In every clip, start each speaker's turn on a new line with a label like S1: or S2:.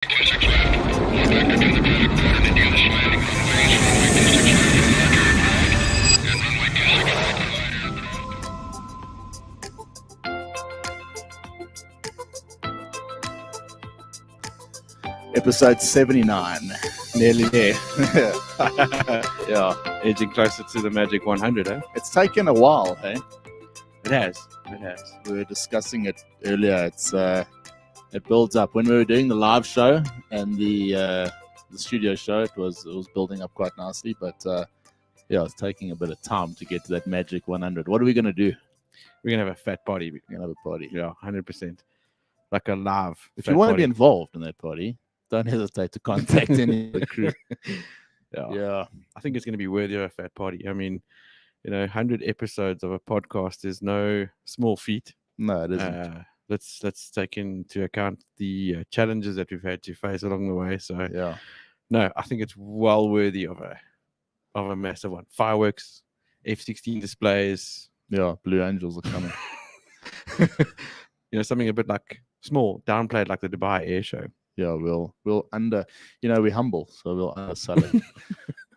S1: Episode 79.
S2: Nearly there.
S1: Yeah.
S2: Edging closer to the magic 100, eh?
S1: It's taken a while, hey?
S2: It has.
S1: We were discussing it earlier. It builds up. When we were doing the live show and the studio show, it was building up quite nicely, but it's taking a bit of time to get to that magic 100. What are we going to do?
S2: We're going to have a fat party.
S1: We're going to have a party.
S2: Yeah, 100%. Like a live.
S1: If you want to be involved in that party, don't hesitate to contact any of the crew. Yeah.
S2: I think it's going to be worthy of a fat party. I mean, 100 episodes of a podcast is no small feat.
S1: No, it isn't.
S2: Let's take into account the challenges that we've had to face along the way. So
S1: yeah,
S2: no, I think it's well worthy of a massive one. Fireworks, F-16 displays.
S1: Yeah, Blue Angels are coming.
S2: Something a bit like small, downplayed like the Dubai Air Show.
S1: Yeah, we're humble, so we'll undersell it.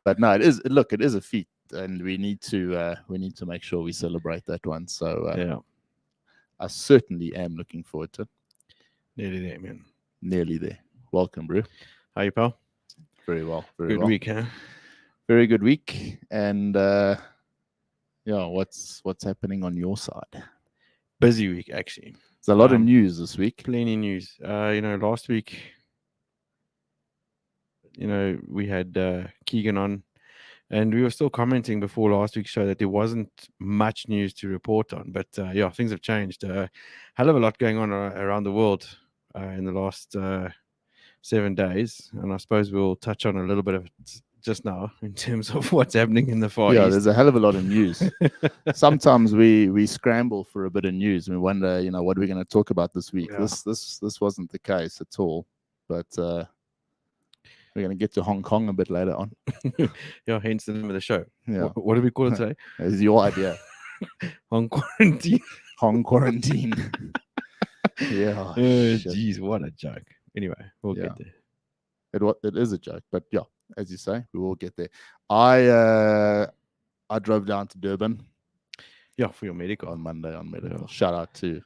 S1: But no, it is a feat, and we need to make sure we celebrate that one. So I certainly am looking forward to it.
S2: Nearly there, man.
S1: Nearly there. Welcome, bro.
S2: How you, pal?
S1: Very well.
S2: Good week, huh?
S1: Very good week. And what's happening on your side?
S2: Busy week, actually.
S1: There's a lot of news this week.
S2: Plenty of news. Last week, we had Keegan on, and we were still commenting before last week's show that there wasn't much news to report on. But things have changed. Hell of a lot going on around the world in the last 7 days, and I suppose we'll touch on a little bit of it just now in terms of what's happening in the Far East.
S1: There's a hell of a lot of news. Sometimes we scramble for a bit of news and we wonder, what are we going to talk about this week? Yeah. This wasn't the case at all. But we're going to get to Hong Kong a bit later on.
S2: Hence the name of the show.
S1: Yeah.
S2: What do we call it today?
S1: It's your idea.
S2: Hong Quarantine.
S1: Hong Quarantine. Yeah.
S2: Jeez, what a joke. Anyway, we'll get there.
S1: It is a joke, but yeah. As you say, we will get there. I drove down to Durban.
S2: Yeah, for your medical.
S1: On Monday on medical. Yeah. Shout out to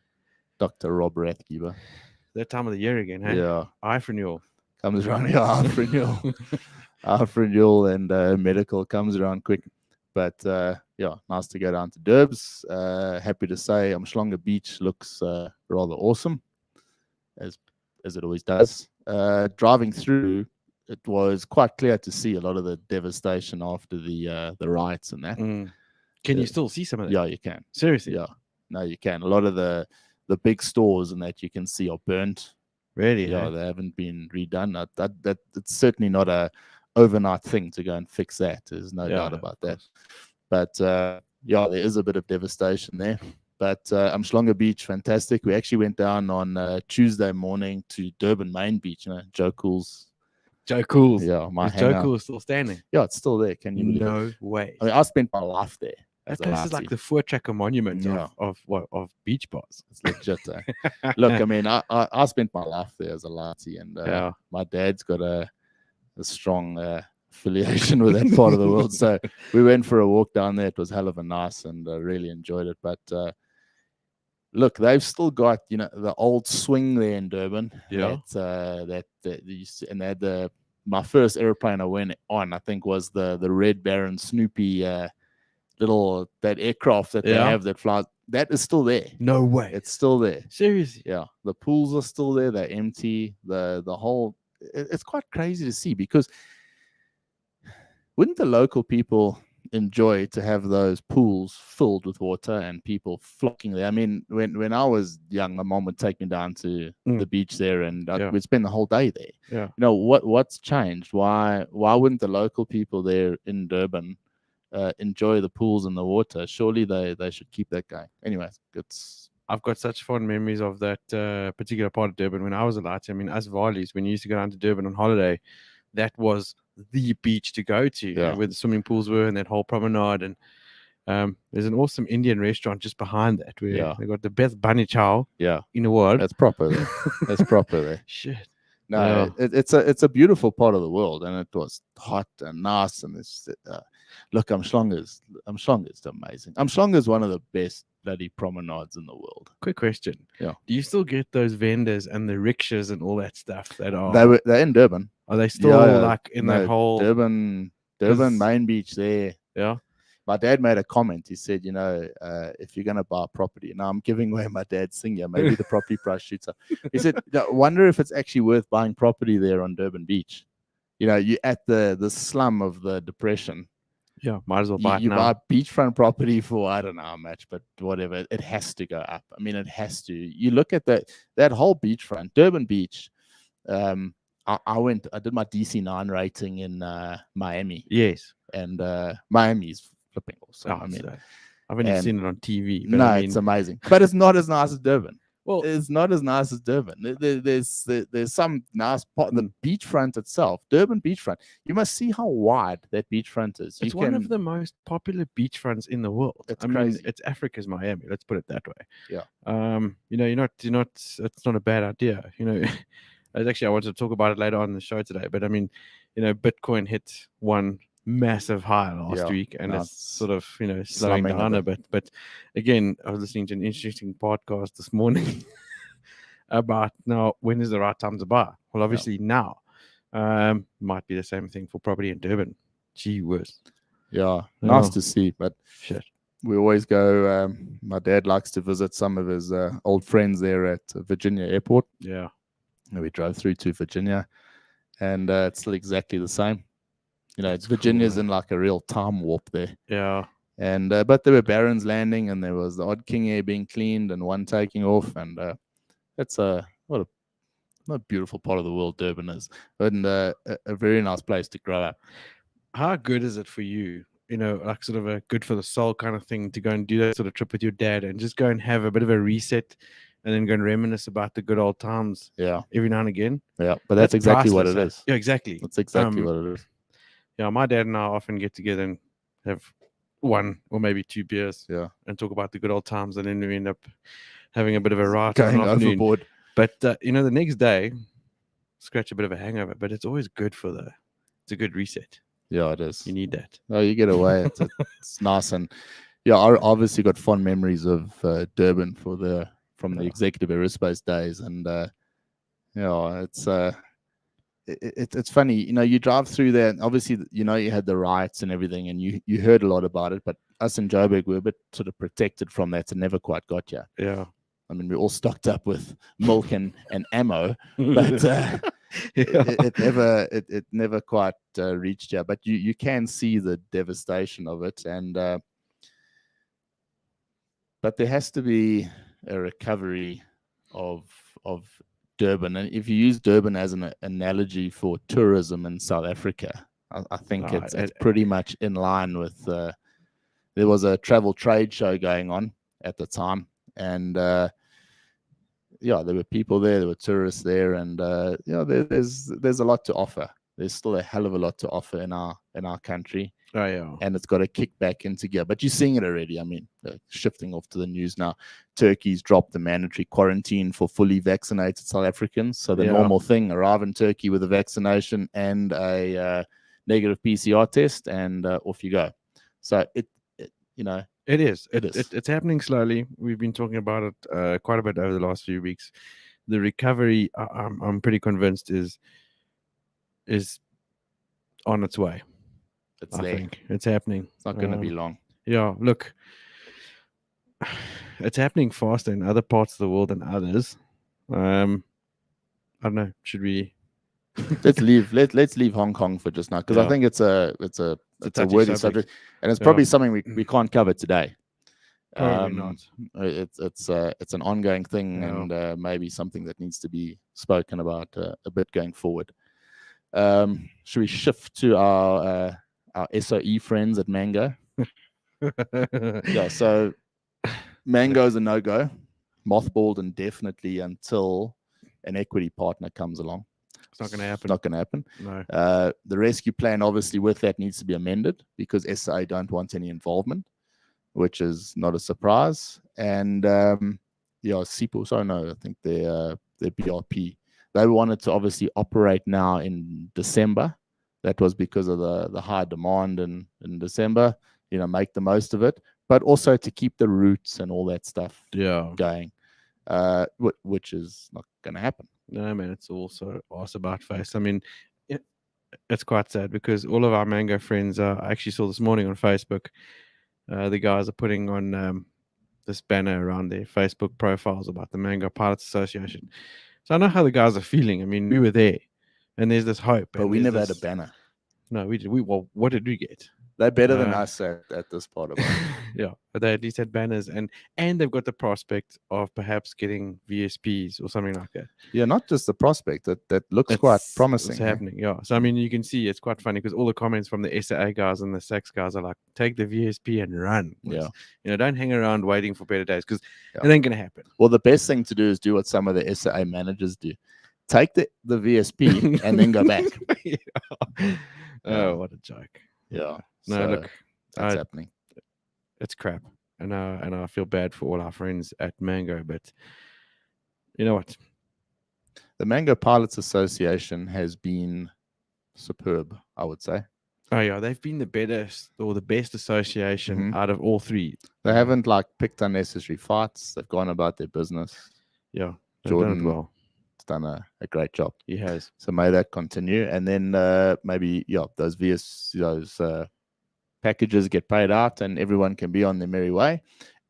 S1: Dr. Rob Rathgeber.
S2: That time of the year again, hey?
S1: Yeah.
S2: Eye for renewal.
S1: Comes around here, eye for renewal. Eye for renewal and medical comes around quick. But nice to go down to Durbs. Happy to say Umhlanga Beach looks rather awesome, as it always does. Driving through, it was quite clear to see a lot of the devastation after the riots and that.
S2: Can you still see some of that?
S1: Yeah, you can.
S2: Seriously?
S1: Yeah. No, you can. A lot of the big stores and that you can see are burnt.
S2: Really?
S1: Yeah, they haven't been redone. That it's certainly not a overnight thing to go and fix that. There's no doubt about that. But there is a bit of devastation there. But Umhlanga Beach, fantastic. We actually went down on Tuesday morning to Durban Main Beach. Joe Cool's.
S2: Joe Cool's.
S1: Yeah,
S2: Is Joe Cool's still standing?
S1: Yeah, it's still there. Can you believe
S2: No way.
S1: I mean, I spent my life there.
S2: That place is like the Voortrekker monument of beach bars.
S1: It's legit. Look, I mean, I spent my life there as a latte, and my dad's got a strong affiliation with that part of the world. So we went for a walk down there. It was hell of a nice, and really enjoyed it. But look, they've still got the old swing there in Durban.
S2: Yeah.
S1: And they had my first airplane I went on, I think, was the Red Baron Snoopy that aircraft that they have that flies. That is still there.
S2: No way.
S1: It's still there.
S2: Seriously?
S1: Yeah. The pools are still there. They're empty. The whole. It's quite crazy to see, because wouldn't the local people enjoy to have those pools filled with water and people flocking there? I mean, when I was young, my mom would take me down to the beach there, and we'd spend the whole day there.
S2: Yeah.
S1: What's changed? Why wouldn't the local people there in Durban enjoy the pools and the water? Surely they should keep that going. Anyway,
S2: I've got such fond memories of that particular part of Durban when I was a lad. I mean, us Varleys, when you used to go down to Durban on holiday, that was the beach to go to, where the swimming pools were and that whole promenade. And there's an awesome Indian restaurant just behind that where they got the best bunny chow in the world.
S1: That's proper there. That's proper there.
S2: Shit.
S1: No, it's a beautiful part of the world, and it was hot and nice. And this, look, Umhlonga's amazing. Umhlonga's one of the best bloody promenades in the world.
S2: Quick question.
S1: Yeah.
S2: Do you still get those vendors and the rickshaws and all that stuff that are?
S1: They're in Durban.
S2: Are they still like in
S1: No,
S2: that whole
S1: Durban main beach there?
S2: Yeah.
S1: My dad made a comment. He said, if you're going to buy a property, now I'm giving away my dad's thing here, maybe the property price shoots up. He said, wonder if it's actually worth buying property there on Durban Beach. You at the slum of the depression.
S2: Yeah, might as well buy it
S1: you
S2: now.
S1: buy beachfront property for, I don't know how much, but whatever. It has to go up. I mean, it has to. You look at that whole beachfront, Durban Beach. I did my DC9 rating in Miami.
S2: Yes.
S1: And Miami's flipping awesome.
S2: I mean, I've only seen it on TV. But
S1: no, it's amazing. But it's not as nice as Durban.
S2: Well,
S1: it's not as nice as Durban. There's some nice part. The beachfront itself, Durban beachfront. You must see how wide that beachfront is.
S2: It's one of the most popular beachfronts in the world.
S1: It's
S2: crazy. It's Africa's Miami. Let's put it that way.
S1: Yeah.
S2: You're not. It's not a bad idea. Actually, I wanted to talk about it later on in the show today. But I mean, Bitcoin hit one massive high last week, and it's sort of slowing down a bit. But again, I was listening to an interesting podcast this morning about now when is the right time to buy. Well, obviously now. Might be the same thing for property in Durban. Gee whiz.
S1: Yeah, nice to see. But
S2: shit,
S1: we always go. My dad likes to visit some of his old friends there at Virginia Airport.
S2: Yeah,
S1: and we drove through to Virginia, and it's still exactly the same. Virginia's cool, in like a real time warp there.
S2: Yeah.
S1: And but there were barons landing, and there was the odd King Air being cleaned and one taking off, and it's what a beautiful part of the world Durban is, and a very nice place to grow up.
S2: How good is it for you? Like sort of a good for the soul kind of thing to go and do that sort of trip with your dad and just go and have a bit of a reset, and then go and reminisce about the good old times.
S1: Yeah.
S2: Every now and again.
S1: Yeah, but that's exactly what it is.
S2: Yeah, exactly.
S1: That's exactly what it is.
S2: Yeah, my dad and I often get together and have one or maybe two beers.
S1: Yeah.
S2: And talk about the good old times, and then we end up having a bit of a ride.
S1: Going overboard.
S2: But the next day, scratch a bit of a hangover. But it's always good it's a good reset.
S1: Yeah, it is.
S2: You need that.
S1: No, you get away. It's nice, and yeah, I obviously got fond memories of Durban from the executive aerospace days, and it's funny. You drive through there, and obviously you had the riots and everything, and you heard a lot about it. But us in Joburg were a bit sort of protected from that, and never quite got you.
S2: Yeah.
S1: I mean, we all stocked up with milk and ammo, but it never quite reached you. But you can see the devastation of it, and but there has to be a recovery of Durban. And if you use Durban as an analogy for tourism in South Africa, I think it's pretty much in line with. There was a travel trade show going on at the time, and there were people there were tourists there, and there's a lot to offer. There's still a hell of a lot to offer in our country.
S2: Oh, yeah.
S1: And it's got to kick back into gear. But you're seeing it already. I mean, shifting off to the news now. Turkey's dropped the mandatory quarantine for fully vaccinated South Africans. So the normal thing, arrive in Turkey with a vaccination and a negative PCR test, and off you go. So it is.
S2: It's happening slowly. We've been talking about it quite a bit over the last few weeks. The recovery, I'm pretty convinced, is on its way. I think it's happening.
S1: It's not going to be long.
S2: Yeah, look, it's happening faster in other parts of the world than others. I don't know. Should we?
S1: Let's leave Hong Kong for just now, because I think it's a worthy subject, and it's probably something we can't cover today.
S2: Probably not.
S1: It's an ongoing thing, and maybe something that needs to be spoken about a bit going forward. Should we shift to our SOE friends at Mango? Yeah, so Mango is a no-go, mothballed indefinitely until an equity partner comes along.
S2: It's not going to happen.
S1: It's not going to happen.
S2: No.
S1: The rescue plan, obviously, with that needs to be amended, because SA don't want any involvement, which is not a surprise. And SIPO, I think their BRP, They wanted to obviously operate now in December. That was because of the high demand in December, make the most of it, but also to keep the routes and all that stuff going, which is not going to happen.
S2: No, man, it's also arse about face. I mean, it's quite sad because all of our Mango friends, I actually saw this morning on Facebook, the guys are putting on this banner around their Facebook profiles about the Mango Pilots Association. So I know how the guys are feeling. I mean, we were there, and there's this hope.
S1: But we never had a banner.
S2: No, we did. Well, what did we get?
S1: They're better than us at this part of it.
S2: Yeah, but they at least had banners, and they've got the prospect of perhaps getting VSPs or something like that.
S1: Yeah, not just the prospect. That looks quite promising.
S2: It's happening, yeah. So I mean, you can see it's quite funny because all the comments from the SAA guys and the SACS guys are like, "Take the VSP and run."
S1: Yeah,
S2: don't hang around waiting for better days because it ain't gonna happen.
S1: Well, the best thing to do is do what some of the SAA managers do: take the VSP and then go back.
S2: Oh, what a joke!
S1: Yeah.
S2: No,
S1: so
S2: look,
S1: that's happening.
S2: It's crap, and I feel bad for all our friends at Mango, but you know what?
S1: The Mango Pilots Association has been superb, I would say.
S2: Oh yeah, they've been the best association out of all three.
S1: They haven't picked unnecessary fights. They've gone about their business.
S2: Yeah,
S1: Jordan
S2: done it well.
S1: Done a great job.
S2: He has.
S1: So may that continue, and then maybe those packages get paid out, and everyone can be on their merry way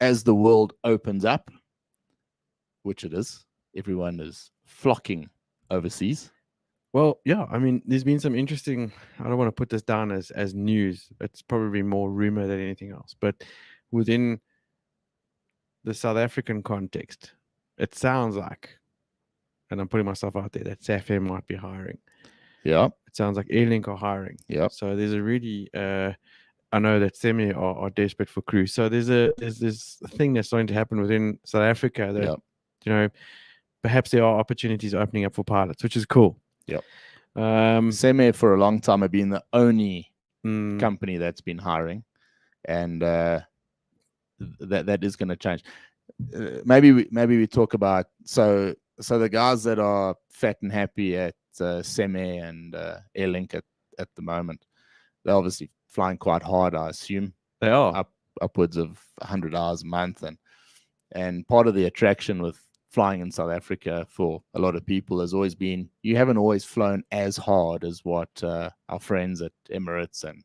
S1: as the world opens up, which it is. Everyone is flocking overseas.
S2: Well, yeah, I mean, there's been some interesting. I don't want to put this down as news. It's probably more rumor than anything else. But within the South African context, it sounds like, and I'm putting myself out there, that SAFM might be hiring.
S1: Yeah.
S2: It sounds like Airlink are hiring.
S1: Yeah.
S2: So there's a really, I know that Semi are desperate for crew. So there's this thing that's starting to happen within South Africa that, perhaps there are opportunities opening up for pilots, which is cool.
S1: Yep. Semi for a long time have been the only company that's been hiring, and that is going to change. Maybe we talk about so the guys that are fat and happy at Semi and Airlink at the moment, they're obviously flying quite hard. I assume
S2: they are
S1: upwards of 100 hours a month, and part of the attraction with flying in South Africa for a lot of people has always been you haven't always flown as hard as what our friends at Emirates and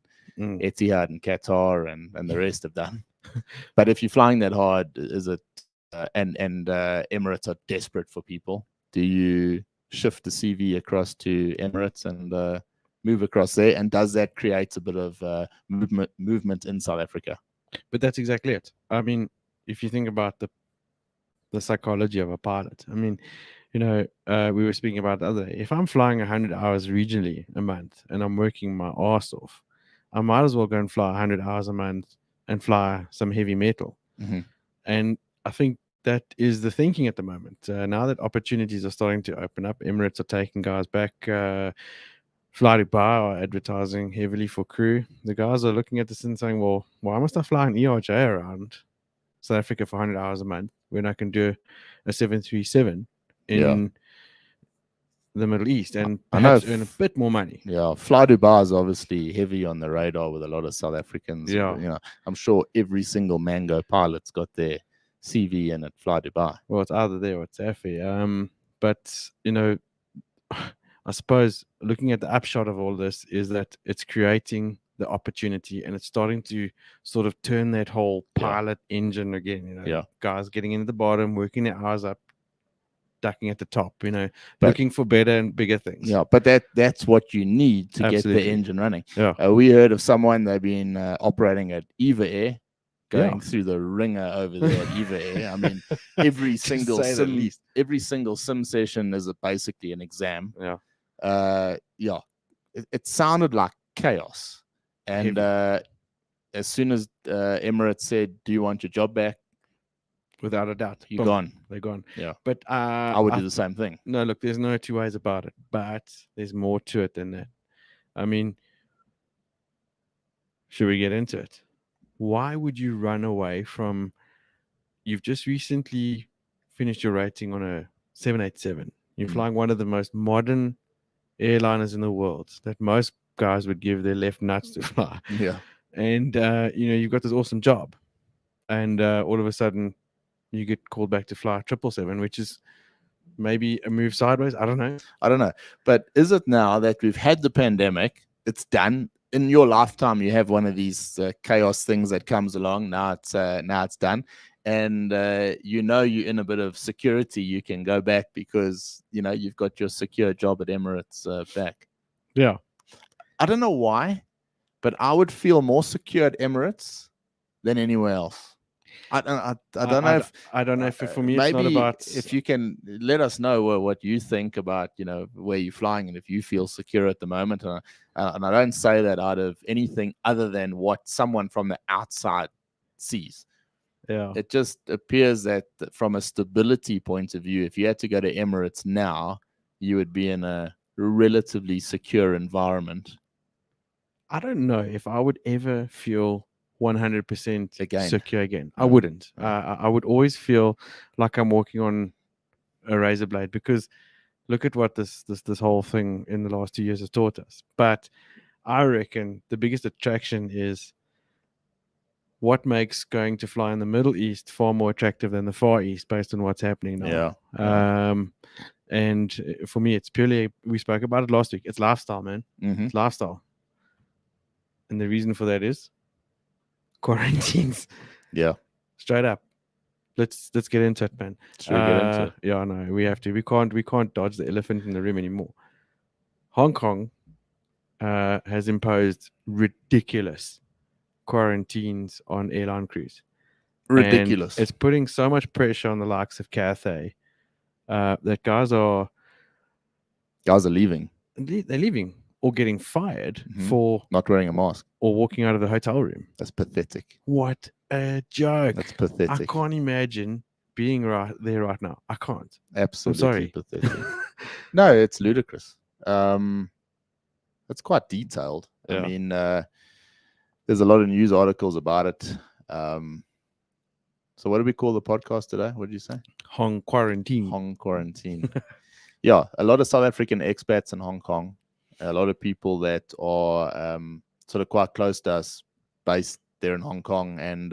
S1: Etihad and Qatar and the rest have done. But if you're flying that hard, is it and Emirates are desperate for people, do you shift the CV across to Emirates and move across there? And does that create a bit of movement in South Africa?
S2: But that's exactly it. I mean, if you think about the psychology of a pilot, I mean, we were speaking about the other day. If I'm flying 100 hours regionally a month and I'm working my ass off, I might as well go and fly 100 hours a month and fly some heavy metal. And I think that is the thinking at the moment. Now that opportunities are starting to open up, Emirates are taking guys back. Fly Dubai are advertising heavily for crew. The guys are looking at this and saying, well, why must I fly an ERJ around South Africa for 100 hours a month when I can do a 737 in the Middle East and perhaps earn a bit more money?
S1: Yeah, Fly Dubai is obviously heavy on the radar with a lot of South Africans.
S2: Yeah.
S1: I'm sure every single Mango pilot's got their CV in at Fly Dubai.
S2: Well, it's either there or it's AFI. But, I suppose looking at the upshot of all this is that it's creating the opportunity and it's starting to sort of turn that whole pilot engine again. Guys getting into the bottom, working their hours up, ducking at the top, looking for better and bigger things.
S1: Yeah, but that's what you need to get the engine running.
S2: Yeah.
S1: We heard of someone, they've been operating at Eva Air, going through the ringer over there at Eva Air. I mean, every single sim session is basically an exam. It sounded like chaos. And as soon as Emirates said, do you want your job back?
S2: Without a doubt.
S1: You're gone.
S2: They're gone.
S1: Yeah.
S2: But
S1: I would do the same thing.
S2: No, look, there's no two ways about it. But there's more to it than that. I mean, should we get into it? Why would you run away from... You've just recently finished your rating on a 787. You're flying one of the most modern airliners in the world that most guys would give their left nuts to fly.
S1: Yeah.
S2: And, you've got this awesome job. And all of a sudden, you get called back to fly 777, which is maybe a move sideways. I don't know.
S1: But is it now that we've had the pandemic, it's done? In your lifetime, you have one of these chaos things that comes along. Now it's done. And you're in a bit of security. You can go back because you've got your secure job at Emirates back.
S2: Yeah.
S1: I don't know why, but I would feel more secure at Emirates than anywhere else. I don't know if
S2: I don't know if for me
S1: maybe
S2: it's not about
S1: if you can let us know what you think about where you're flying and if you feel secure at the moment. And I don't say that out of anything other than what someone from the outside sees.
S2: Yeah.
S1: It just appears that from a stability point of view, if you had to go to Emirates now, you would be in a relatively secure environment.
S2: I don't know if I would ever feel 100%
S1: Again.
S2: secure again. I
S1: No.
S2: wouldn't.
S1: No.
S2: I would always feel like I'm walking on a razor blade because look at what this whole thing in the last 2 years has taught us. But I reckon the biggest attraction is what makes going to fly in the Middle East far more attractive than the Far East based on what's happening now.
S1: Yeah.
S2: And for me, it's purely, we spoke about it last week, it's lifestyle, man.
S1: Mm-hmm.
S2: It's lifestyle. And the reason for that is quarantines.
S1: Yeah.
S2: Straight up. Let's get into it, man.
S1: Should we get into it?
S2: Yeah, no, we have to. We can't dodge the elephant in the room anymore. Hong Kong has imposed ridiculous quarantines on airline crews.
S1: Ridiculous.
S2: And it's putting so much pressure on the likes of Cathay that guys are
S1: leaving.
S2: They're leaving or getting fired
S1: Mm-hmm.
S2: for
S1: not wearing a mask
S2: or walking out of the hotel room.
S1: That's pathetic.
S2: What a joke.
S1: That's pathetic.
S2: I can't imagine being right there right now. I can't.
S1: Absolutely pathetic.
S2: Sorry.
S1: No, it's ludicrous. It's quite detailed.
S2: Yeah.
S1: I mean, there's a lot of news articles about it. So what do we call the podcast today? What did you say?
S2: Hong Quarantine.
S1: Hong Quarantine. Yeah, a lot of South African expats in Hong Kong. A lot of people that are sort of quite close to us, based there in Hong Kong, and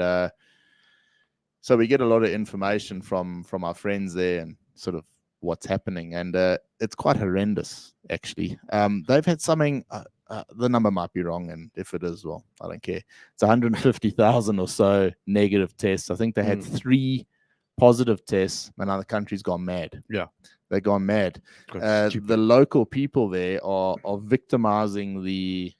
S1: so we get a lot of information from our friends there and sort of what's happening, and it's quite horrendous, actually. They've had something. The number might be wrong, and if it is, well, I don't care. It's 150,000 or so negative tests. I think they had 3 positive tests, and now the country's gone mad.
S2: Yeah.
S1: They've gone mad. The local people there are victimizing the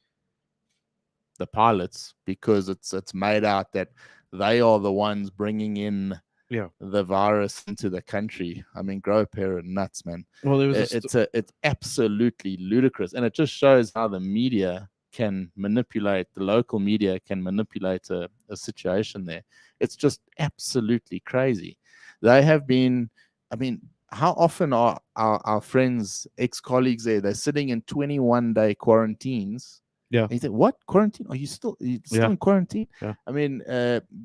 S1: pilots because it's made out that they are the ones bringing in the virus into the country. I mean, grow a pair of nuts, man.
S2: Well, there was
S1: it's absolutely ludicrous, and it just shows how the media can manipulate, the local media can manipulate a situation there. It's just absolutely crazy. They have been, I mean, how often are our friends, ex-colleagues there? They're sitting in 21-day quarantines.
S2: Yeah.
S1: And you think, what quarantine? Are you still in quarantine?
S2: Yeah.
S1: I mean,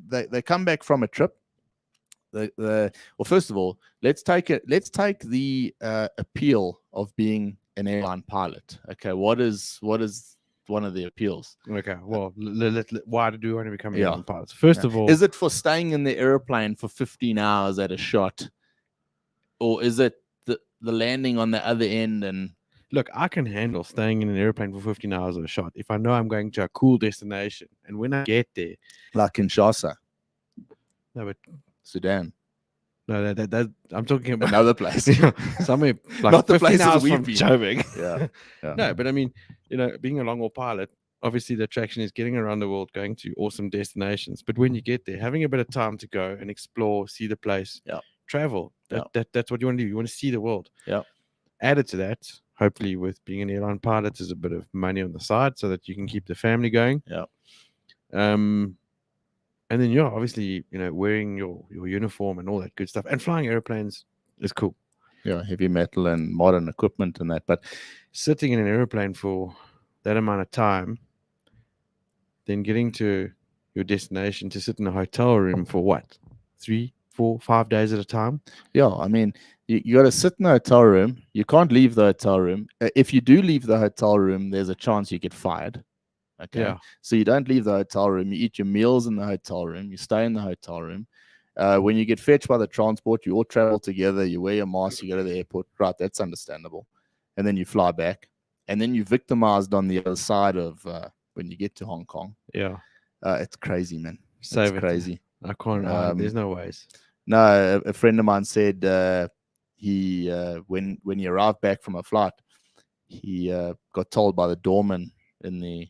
S1: they come back from a trip. Well, first of all, let's take the appeal of being an airline pilot. Okay, what is one of the appeals?
S2: Okay, well, why do you want to become airline pilots? First of all,
S1: is it for staying in the airplane for 15 hours at a shot, or is it the landing on the other end? And
S2: look, I can handle staying in an airplane for 15 hours at a shot if I know I'm going to a cool destination, and when I get there,
S1: like Kinshasa.
S2: No, but
S1: Sudan.
S2: No, that I'm talking about
S1: another place.
S2: Somewhere like
S1: not the
S2: 15
S1: places
S2: hours
S1: we've
S2: from
S1: been.
S2: Joburg.
S1: Yeah.
S2: No, but I mean, being a long haul pilot, obviously the attraction is getting around the world, going to awesome destinations. But when you get there, having a bit of time to go and explore, see the place, travel. That's what you want to do. You want to see the world.
S1: Yeah.
S2: Added to that, hopefully with being an airline pilot, is a bit of money on the side so that you can keep the family going.
S1: Yeah.
S2: And then obviously, wearing your uniform and all that good stuff, and flying airplanes is cool.
S1: Yeah, heavy metal and modern equipment and that. But
S2: sitting in an airplane for that amount of time, then getting to your destination to sit in a hotel room for what? 3, 4, 5 days at a time?
S1: Yeah, I mean, You got to sit in the hotel room. You can't leave the hotel room. If you do leave the hotel room, there's a chance you get fired. Okay.
S2: Yeah.
S1: So you don't leave the hotel room. You eat your meals in the hotel room. You stay in the hotel room. When you get fetched by the transport, you all travel together. You wear your mask. You go to the airport. Right. That's understandable. And then you fly back. And then you're victimized on the other side of when you get to Hong Kong.
S2: Yeah.
S1: It's crazy, man.
S2: Save
S1: it's
S2: it.
S1: crazy.
S2: I can't. There's no ways.
S1: No, a friend of mine said he when he arrived back from a flight, he got told by the doorman in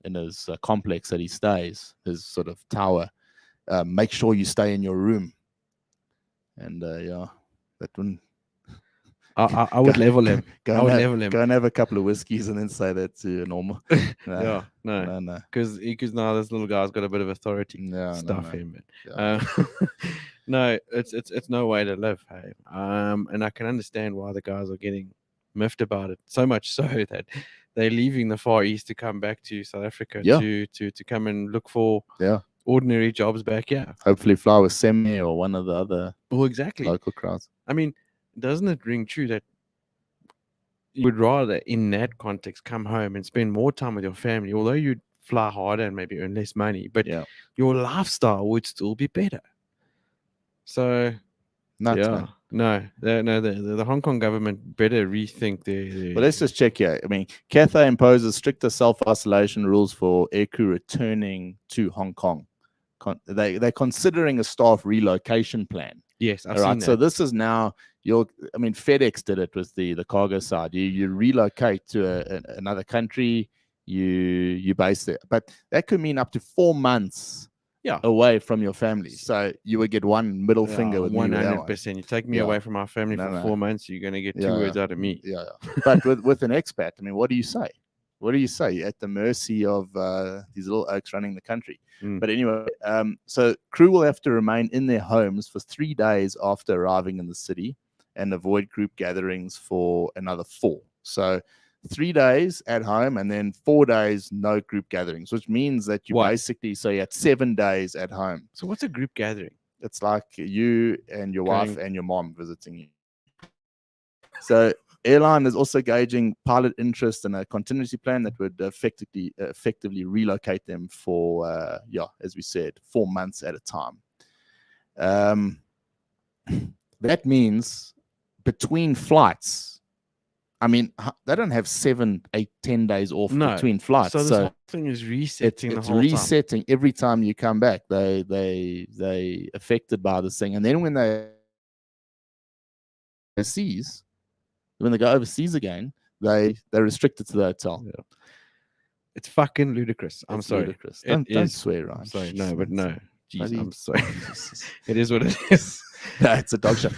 S1: his complex that he stays, his sort of tower, make sure you stay in your room. And yeah, that one.
S2: I would level him. I would level him.
S1: Go and have a couple of whiskeys and then say that to normal.
S2: No, yeah, no. Because now this little guy's got a bit of authority.
S1: No,
S2: Stuff him, man.
S1: Yeah.
S2: No, it's no way to live. Hey, and I can understand why the guys are getting miffed about it. So much so that they're leaving the Far East to come back to South Africa to come and look for ordinary jobs back here.
S1: Hopefully, fly with Semi or one of the other local crowds.
S2: I mean, doesn't it ring true that you would rather, in that context, come home and spend more time with your family, although you'd fly harder and maybe earn less money, but your lifestyle would still be better. So,
S1: man.
S2: The Hong Kong government better rethink their.
S1: Well, let's just check here. I mean, Cathay imposes stricter self-isolation rules for aircrew returning to Hong Kong. They're considering a staff relocation plan.
S2: Yes, I've seen that.
S1: So this is now FedEx did it with the cargo side. You relocate to another country, you base there, but that could mean up to 4 months away from your family. So you would get one middle finger with
S2: 100%. You take me away from my family for 4 months, you're going to get 2 words out of me.
S1: Yeah. But with an expat, I mean, what do you say? What do you say? You're at the mercy of these little oaks running the country. But anyway, so crew will have to remain in their homes for 3 days after arriving in the city and avoid group gatherings for another 4. So 3 days at home and then 4 days no group gatherings, which means that you basically, so you had 7 days at home.
S2: So what's a group gathering?
S1: It's like you and your wife and your mom visiting you. So airline is also gauging pilot interest in a contingency plan that would effectively relocate them for, as we said, 4 months at a time. That means between flights, I mean, they don't have 7, 8, 10 days off between flights.
S2: So this whole thing is resetting
S1: it's resetting every time you come back. They affected by this thing. And then when they go overseas again, they're restricted to the hotel.
S2: Yeah. It's fucking ludicrous. I'm sorry.
S1: Ludicrous. Don't swear, Ryan.
S2: I'm sorry. No, but no. Jeez, I'm sorry. It is what it is.
S1: No, it's a dog show.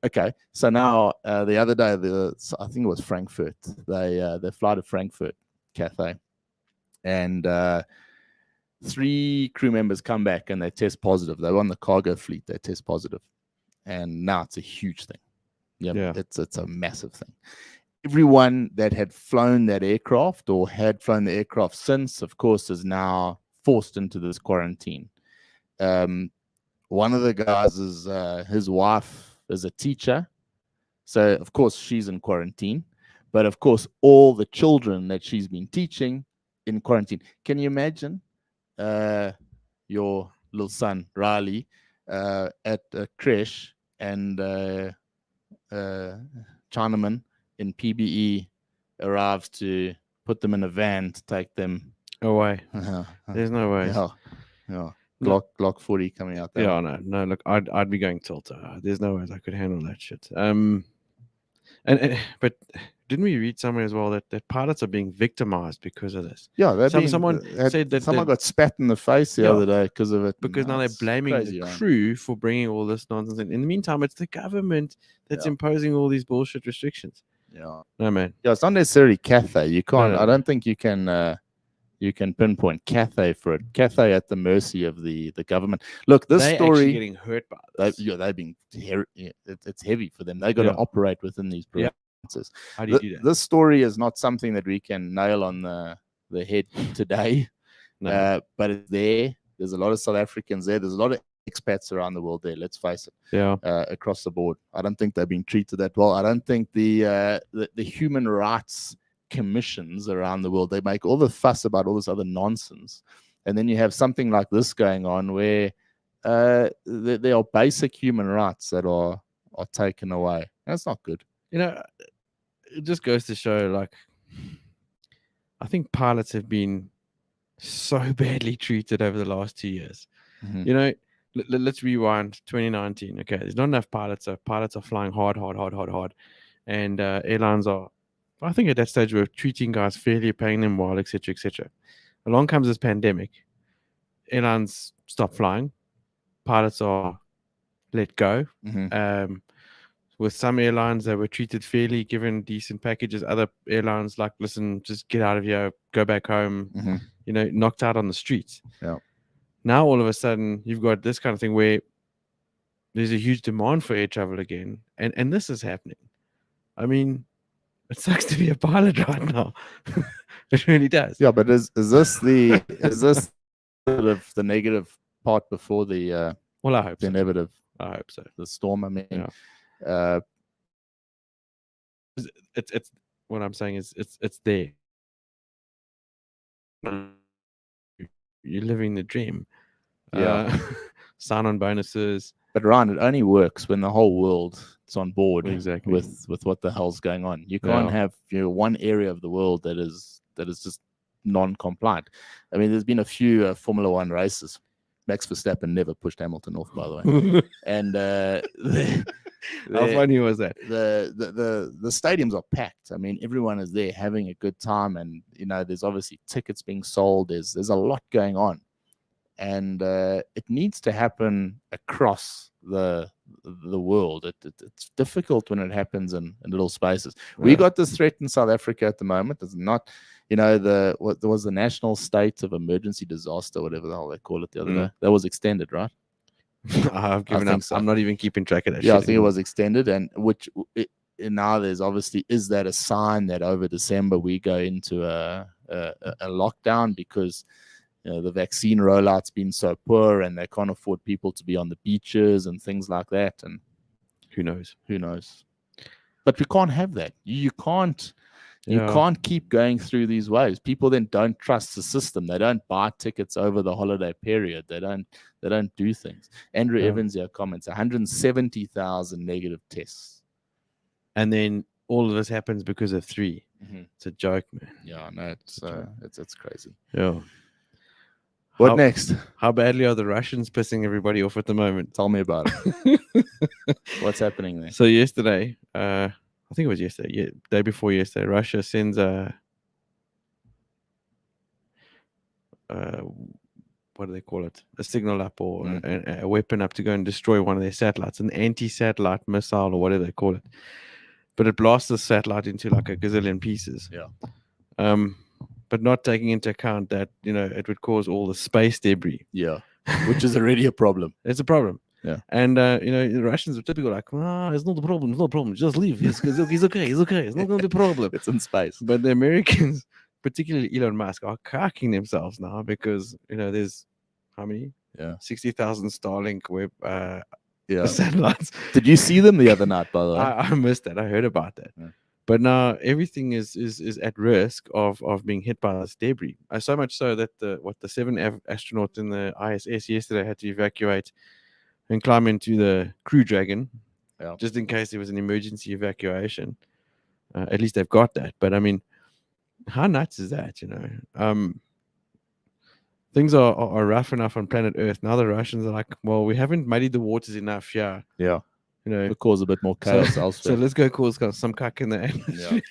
S1: Okay, so now the other day, I think it was Frankfurt. They fly to Frankfurt, Cathay, and 3 crew members come back and they test positive. They were on the cargo fleet. They test positive, and now it's a huge thing. Yeah. It's a massive thing. Everyone that had flown that aircraft or had flown the aircraft since, of course, is now forced into this quarantine. One of the guys is his wife is a teacher, so of course she's in quarantine. But of course, all the children that she's been teaching in quarantine. Can you imagine your little son Riley at a creche and Chinaman in PBE arrives to put them in a van to take them
S2: away? There's no way.
S1: Yeah. Glock 40 coming out there.
S2: Yeah, no. Look, I'd be going tilt. There's no ways I could handle that shit. But didn't we read somewhere as well that pilots are being victimized because of this?
S1: Yeah,
S2: someone said that
S1: someone got spat in the face the other day because of it.
S2: Because now they're blaming the crew for bringing all this nonsense in. In the meantime, it's the government that's imposing all these bullshit restrictions.
S1: Yeah.
S2: No, man.
S1: Yeah, it's not necessarily Cathay. You can't. No. I don't think you can. You can pinpoint Cathay for it. Cathay at the mercy of the government. Look, this story
S2: actually getting hurt by this.
S1: They've been. It's heavy for them. They got to operate within these parameters.
S2: How do you do that?
S1: This story is not something that we can nail on the head today. No. But it's there. There's a lot of South Africans there. There's a lot of expats around the world there. Let's face it.
S2: Yeah.
S1: Across the board, I don't think they're being treated that well. I don't think the human rights commissions around the world, they make all the fuss about all this other nonsense, and then you have something like this going on where there are basic human rights that are taken away. That's not good.
S2: You know, it just goes to show, like, I think pilots have been so badly treated over the last 2 years.
S1: Mhm.
S2: You know, let's rewind 2019. Okay, there's not enough pilots. So pilots are flying hard, and airlines are, I think at that stage, we're treating guys fairly, paying them well, etc., etc. Along comes this pandemic. Airlines stop flying. Pilots are let go.
S1: Mhm.
S2: With some airlines, they were treated fairly, given decent packages. Other airlines, like, listen, just get out of here, go back home.
S1: Mhm.
S2: You know, knocked out on the streets.
S1: Yeah.
S2: Now all of a sudden, you've got this kind of thing where there's a huge demand for air travel again, and this is happening. I mean, it sucks to be a pilot right now. It really does.
S1: Yeah, but is this the sort of the negative part before the
S2: Well, I hope so.
S1: inevitable
S2: I hope so.
S1: the storm? I mean,
S2: Yeah. It's what I'm saying is it's there. You're living the dream.
S1: Yeah.
S2: Sign-on bonuses.
S1: But Ryan, it only works when the whole world is on board
S2: Exactly.
S1: with what the hell's going on. You can't have one area of the world that is just non-compliant. I mean, there's been a few Formula One races. Max Verstappen never pushed Hamilton off, by the way. And
S2: how funny was that?
S1: The stadiums are packed. I mean, everyone is there having a good time, and there's obviously tickets being sold. There's a lot going on, and it needs to happen across the world. It's difficult when it happens in little spaces.
S2: Yeah.
S1: We got this threat in South Africa at the moment. It's not, there was the national state of emergency disaster, whatever the hell they call it the other day. That was extended, right?
S2: I've given up. So. I'm not even keeping track of that.
S1: Yeah,
S2: shit
S1: I think
S2: anymore.
S1: it was extended, and now there's obviously, is that a sign that over December we go into a lockdown because the vaccine rollout's been so poor and they can't afford people to be on the beaches and things like that, and
S2: who knows?
S1: But we can't have that. You can't keep going through these waves. People then don't trust the system. They don't buy tickets over the holiday period. They don't do things. Andrew Evans here comments 170,000 negative tests,
S2: and then all of this happens because of 3.
S1: Mm-hmm.
S2: It's a joke, man.
S1: Yeah, no, it's crazy.
S2: Yeah.
S1: What next?
S2: How badly are the Russians pissing everybody off at the moment?
S1: Tell me about it. What's happening there?
S2: So yesterday, I think it was yesterday, day before yesterday, Russia sends a what do they call it? A signal up or a weapon up to go and destroy one of their satellites, an anti-satellite missile or whatever they call it. But it blasts the satellite into like a gazillion pieces.
S1: Yeah.
S2: But not taking into account that, it would cause all the space debris.
S1: Yeah. Which is already a problem.
S2: It's a problem.
S1: Yeah.
S2: And, the Russians are typically like, it's not a problem. It's not a problem. Just leave. He's okay. It's not going to be a problem.
S1: It's in space.
S2: But the Americans, particularly Elon Musk, are cocking themselves now because, there's how many?
S1: Yeah.
S2: 60,000 Starlink web
S1: yeah.
S2: satellites.
S1: Did you see them the other night, by the way?
S2: I missed that. I heard about that. Yeah. But now everything is at risk of being hit by this debris. So much so that the 7 astronauts in the ISS yesterday had to evacuate and climb into the Crew Dragon, just in case there was an emergency evacuation. At least they've got that. But I mean, how nuts is that? Things are rough enough on planet Earth. Now the Russians are like, well, we haven't muddied the waters enough here.
S1: Yeah. It'll cause a bit more chaos elsewhere.
S2: So let's go cause some cuck in the atmosphere.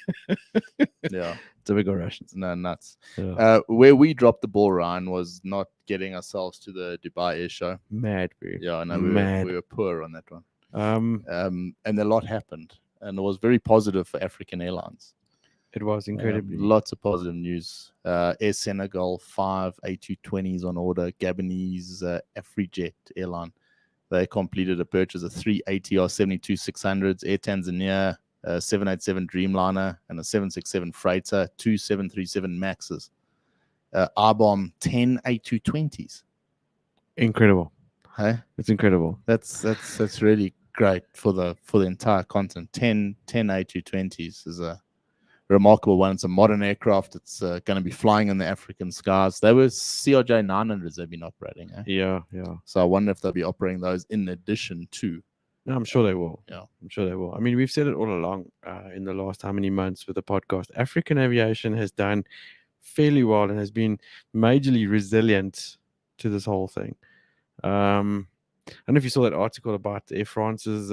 S1: Yeah.
S2: Typical Russians.
S1: No, nuts.
S2: Yeah.
S1: Where we dropped the ball, Ryan, was not getting ourselves to the Dubai Air Show.
S2: Mad, bro.
S1: Yeah, no, we were poor on that one. And a lot happened, and it was very positive for African airlines.
S2: It was incredibly.
S1: Lots of positive news. Air Senegal, 5 A220s on order. Gabonese AfriJet airline. They completed a purchase of 3 ATR 72-600s, Air Tanzania, 787 Dreamliner, and a 767 Freighter, 2 737 Maxes. IBOM 10 A220s.
S2: Incredible.
S1: Hey,
S2: It's incredible.
S1: that's really great for the entire continent. 10 A220s is a remarkable one. It's a modern aircraft. It's going to be flying in the African skies. They were CRJ 900s they've been operating.
S2: Yeah.
S1: So I wonder if they'll be operating those in addition to.
S2: No, I'm sure they will.
S1: Yeah.
S2: I'm sure they will. I mean, we've said it all along in the last how many months with the podcast. African aviation has done fairly well and has been majorly resilient to this whole thing. I don't know if you saw that article about Air France's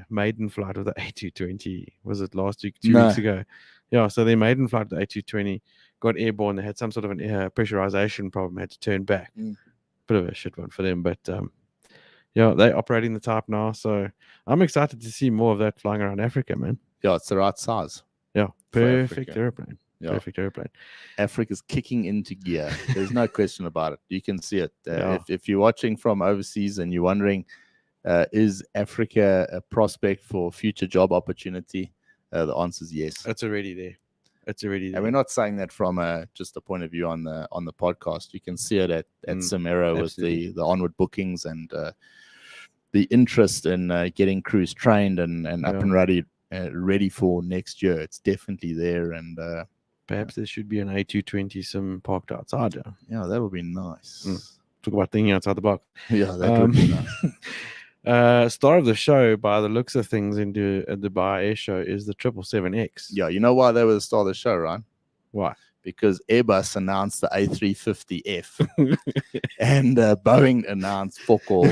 S2: maiden flight with the A220. Was it last week, 2 weeks ago? Yeah, so their maiden flight with the A220 got airborne. They had some sort of an pressurization problem, had to turn back. Bit of a shit one for them, but yeah, they're operating the type now. So I'm excited to see more of that flying around Africa, man.
S1: Yeah, it's the right size.
S2: Yeah, perfect airplane. Yeah. Perfect airplane.
S1: Africa's kicking into gear. There's no question about it. You can see it. If you're watching from overseas and you're wondering, is Africa a prospect for future job opportunity? The answer is yes.
S2: It's already there.
S1: And we're not saying that from just a point of view on the podcast. You can see it at Samara with the onward bookings and the interest in getting crews trained and up and ready for next year. It's definitely there. And
S2: perhaps there should be an A220 sim parked outside.
S1: Yeah, that would be nice.
S2: Talk about thinking outside the box.
S1: Yeah, that would be nice.
S2: Star of the show, by the looks of things, in the Dubai Air Show is the 777X.
S1: Yeah, you know why they were the star of the show, right?
S2: Why?
S1: Because Airbus announced the A350F and Boeing announced fuck all.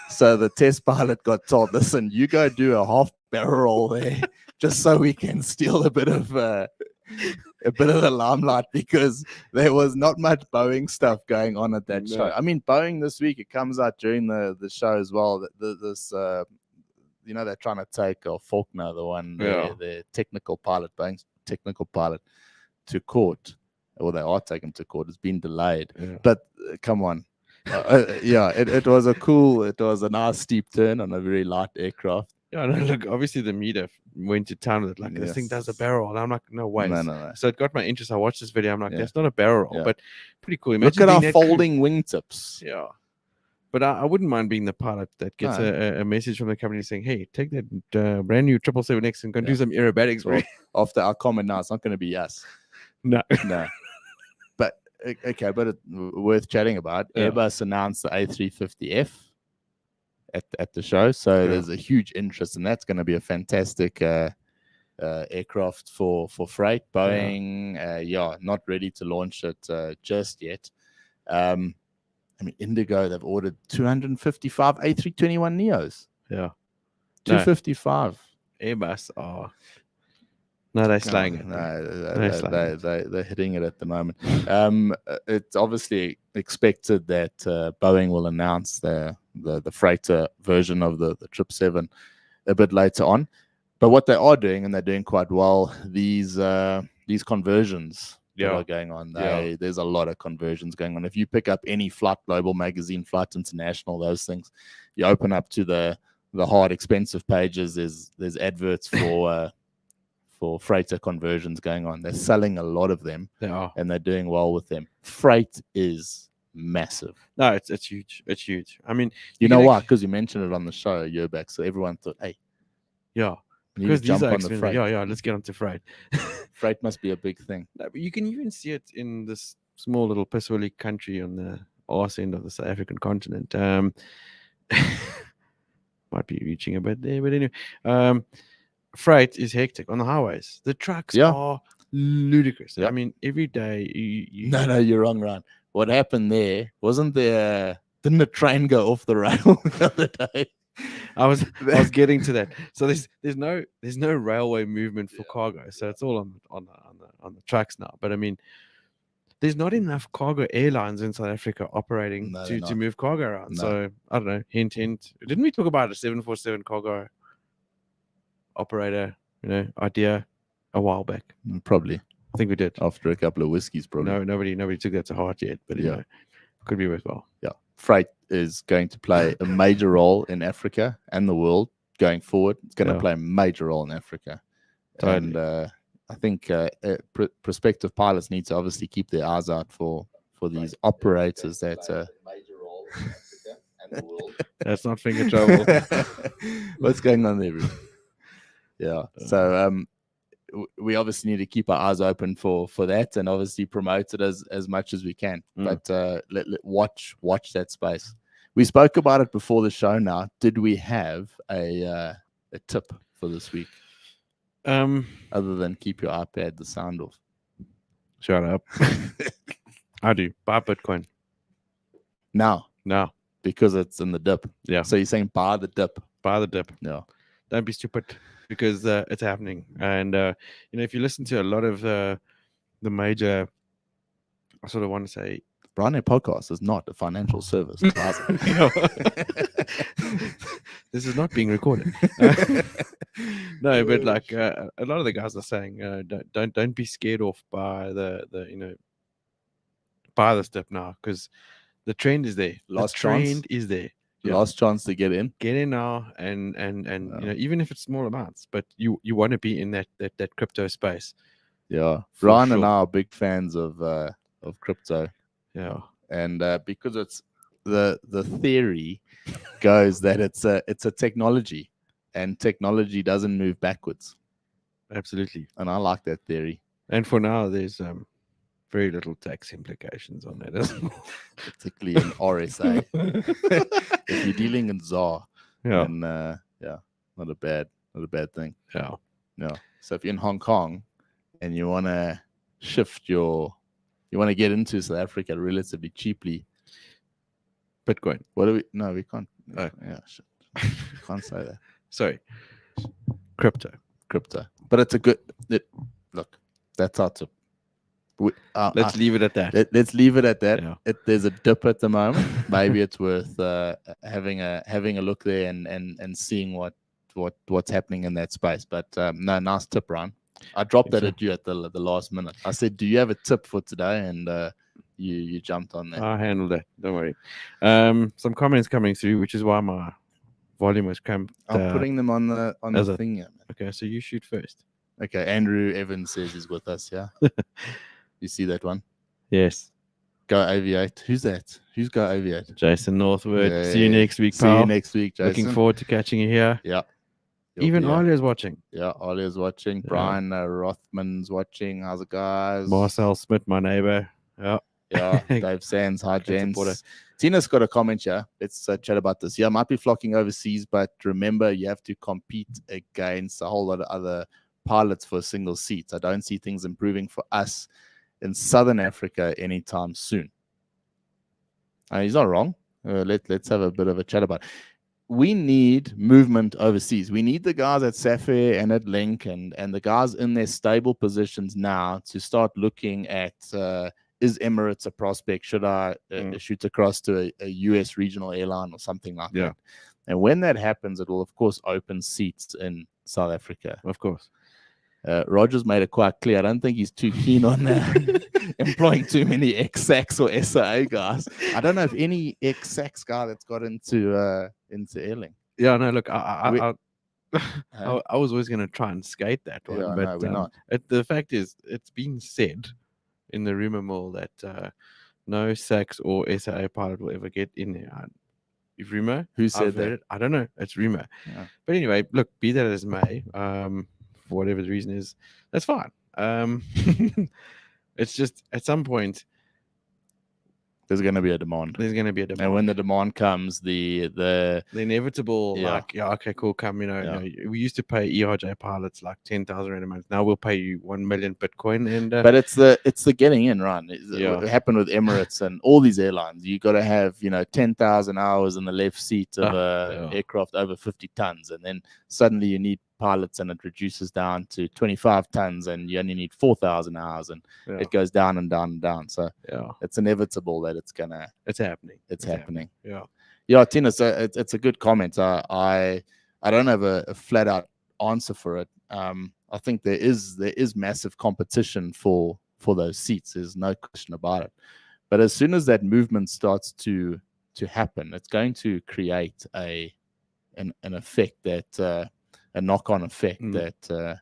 S1: So the test pilot got told, listen, you go do a half barrel roll there just so we can steal a bit of the limelight, because there was not much Boeing stuff going on at that show. I mean, Boeing this week, it comes out during the show as well, that this they're trying to take Faulkner, the one, the technical pilot, Boeing's technical pilot, to court. Well, they are taken to court. It's been delayed. But come on. It was a nice steep turn on a very light aircraft.
S2: Yeah, no, look, obviously the media went to town with it. Like, this thing does a barrel. And I'm like, no way.
S1: No.
S2: So it got my interest. I watched this video. I'm like, that's not a barrel roll, but pretty cool.
S1: Imagine look at our folding wingtips.
S2: Yeah. But I wouldn't mind being the pilot that gets a message from the company saying, hey, take that brand new 777X and go do some aerobatics, bro.
S1: After our comment now, it's not going to be us.
S2: No.
S1: But, okay, but it's worth chatting about. Airbus announced the A350F at the show. So there's a huge interest, and that's going to be a fantastic aircraft for freight. Boeing, not ready to launch it just yet. I mean, Indigo, they've ordered 255 A321 Neos.
S2: Yeah.
S1: 255.
S2: Airbus are... No, they're slaying it.
S1: They're hitting it at the moment. It's obviously expected that Boeing will announce the freighter version of the 777 a bit later on. But what they are doing, and they're doing quite well, these conversions that are going on. There's a lot of conversions going on. If you pick up any Flight Global magazine, Flight International, those things, you open up to the hard, expensive pages. There's adverts for freighter conversions going on. They're selling a lot of them.
S2: They are,
S1: and they're doing well with them. Freight is massive.
S2: No, it's huge. It's huge. I mean,
S1: you know why? Because you mentioned it on the show a year back, so everyone thought, hey,
S2: because these are expensive. Let's get onto freight.
S1: Freight must be a big thing.
S2: No, but you can even see it in this small little pisswilly country on the arse end of the South African continent. Might be reaching a bit there, but anyway. Freight is hectic on the highways. The trucks are ludicrous. I mean, every day
S1: No, you're wrong, Ryan. What happened there? Didn't the train go off the rail the other day?
S2: I was getting to that. So there's no railway movement for cargo. So it's all on the trucks now. But I mean, there's not enough cargo airlines in South Africa operating to move cargo around. No. So I don't know. Hint. Didn't we talk about a 747 cargo operator, idea a while back?
S1: Probably.
S2: I think we did.
S1: After a couple of whiskeys, probably.
S2: No, nobody took that to heart yet, but could be worthwhile.
S1: Yeah. Freight is going to play a major role in Africa and the world going forward. It's going to play a major role in Africa. Totally. And I think prospective pilots need to obviously keep their eyes out for these operators that major role in Africa and the world.
S2: That's not finger travel.
S1: What's going on there, bro? Yeah. So we obviously need to keep our eyes open for that, and obviously promote it as much as we can. But watch that space. We spoke about it before the show. Now, did we have a tip for this week? Other than keep your iPad the sound off.
S2: Shut up. I do. Buy Bitcoin.
S1: Now. Because it's in the dip.
S2: Yeah.
S1: So you're saying buy the dip.
S2: Buy the dip.
S1: Yeah.
S2: Don't be stupid, because it's happening. And if you listen to a lot of the major, I sort of want to say,
S1: Bryan podcast is not a financial service.
S2: This is not being recorded. No, but like a lot of the guys are saying, don't be scared off by the buy the step now, because the trend is there.
S1: Last chance to get in.
S2: Get in now, and even if it's small amounts, but you want to be in that crypto space.
S1: Yeah, Bryan and I are big fans of crypto.
S2: Yeah,
S1: and because it's the theory goes that it's a technology, and technology doesn't move backwards.
S2: Absolutely,
S1: and I like that theory.
S2: And for now, there's very little tax implications on that,
S1: particularly in RSA. If you're dealing in ZAR, then not a bad thing.
S2: Yeah.
S1: So if you're in Hong Kong and you want to you want to get into South Africa relatively cheaply,
S2: Bitcoin.
S1: What do we? No, we can't. Oh. Yeah, shit. Can't say that.
S2: Sorry. Crypto.
S1: But it's a good. Look, that's our tip.
S2: Let's leave it at that.
S1: Let's leave it at that.
S2: Yeah.
S1: There's a dip at the moment. Maybe it's worth having a look there and seeing what's happening in that space. But no, nice tip, Bryan. I dropped that at you at the last minute. I said, "Do you have a tip for today?" And you jumped on that.
S2: I handled that. Don't worry. Some comments coming through, which is why my volume was cramped.
S1: I'm putting them on the thing. Yeah,
S2: okay, so you shoot first.
S1: Okay, Andrew Evans says he's with us. Yeah. You see that one?
S2: Yes.
S1: Go Aviate. Who's that? Who's Go Aviate?
S2: Jason Northwood.
S1: Yeah,
S2: see you next week,
S1: pal. See you next week, Jason.
S2: Looking forward to catching you here.
S1: Yeah.
S2: Even Alia's watching.
S1: Yeah, Alia's watching. Yeah. Bryan Rothman's watching. How's it, guys?
S2: Marcel Smith, my neighbor. Yeah.
S1: Yeah. Dave Sands. Hi, gents. Tina's got a comment here. Let's chat about this. Yeah, might be flocking overseas, but remember, you have to compete against a whole lot of other pilots for a single seat. I don't see things improving for us in Southern Africa anytime soon. He's not wrong. Let's have a bit of a chat about it. We need movement overseas. We need the guys at Safair and at Link and the guys in their stable positions now to start looking at is Emirates a prospect? Should I shoot across to a US regional airline or something like that? And when that happens, it will, of course, open seats in South Africa.
S2: Of course.
S1: Roger's made it quite clear. I don't think he's too keen on employing too many ex-SACs or SAA guys. I don't know if any ex-SACs guy that's got into Airlink.
S2: Yeah, no, look, I was always going to try and skate that one.
S1: Yeah,
S2: but
S1: no, we're not.
S2: The fact is, it's been said in the rumor mill that no SACs or SAA pilot will ever get in there. Rumor?
S1: Who said that?
S2: I don't know. It's rumor.
S1: Yeah.
S2: But anyway, look, be that as may, for whatever the reason is, that's fine. It's just at some point
S1: there's going to be a demand. And when the demand comes, the
S2: inevitable, okay, cool, come. We used to pay ERJ pilots like 10,000 Rand a month. Now we'll pay you 1 million Bitcoin. And
S1: but it's the getting in, right? It happened with Emirates and all these airlines. You got to have 10,000 hours in the left seat of a aircraft over 50 tons, and then suddenly you need pilots and it reduces down to 25 tons and you only need 4,000 hours and it goes down and down and down. So it's inevitable that it's happening. It's happening. Tina, so it's a good comment. I don't have a flat out answer for it. I think there is massive competition for those seats. There's no question about it. But as soon as that movement starts to happen, it's going to create an effect that a knock-on effect that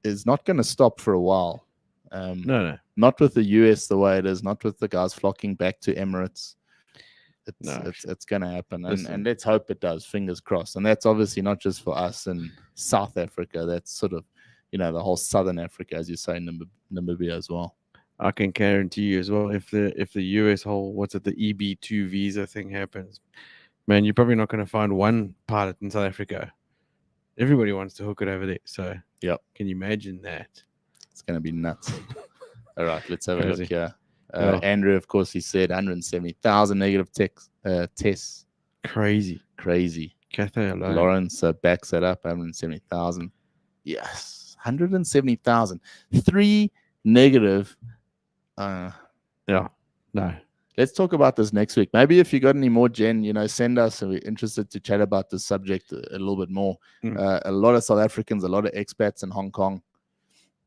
S1: is not going to stop for a while.
S2: No.
S1: Not with the US the way it is, not with the guys flocking back to Emirates. it's going to happen, and
S2: Listen.
S1: let's hope it does. Fingers crossed. And that's obviously not just for us in South Africa. That's sort of, the whole Southern Africa, as you say, Namibia as well.
S2: I can guarantee you as well, if the US whole the EB2 visa thing happens, man, you're probably not going to find one pilot in South Africa. Everybody wants to hook it over there. So
S1: Yep.
S2: Can you imagine that?
S1: It's going to be nuts. All right, let's have a
S2: Crazy.
S1: look here.
S2: Yeah.
S1: Andrew, of course, he said 170,000 negative tests.
S2: Crazy. Cathay alone.
S1: Lawrence backs that up, 170,000. Yes, 170,000. 3 negative.
S2: Yeah. No.
S1: Let's talk about this next week. Maybe if you got any more, Jen, send us. We're interested to chat about this subject a little bit more. A lot of South Africans, a lot of expats in Hong Kong.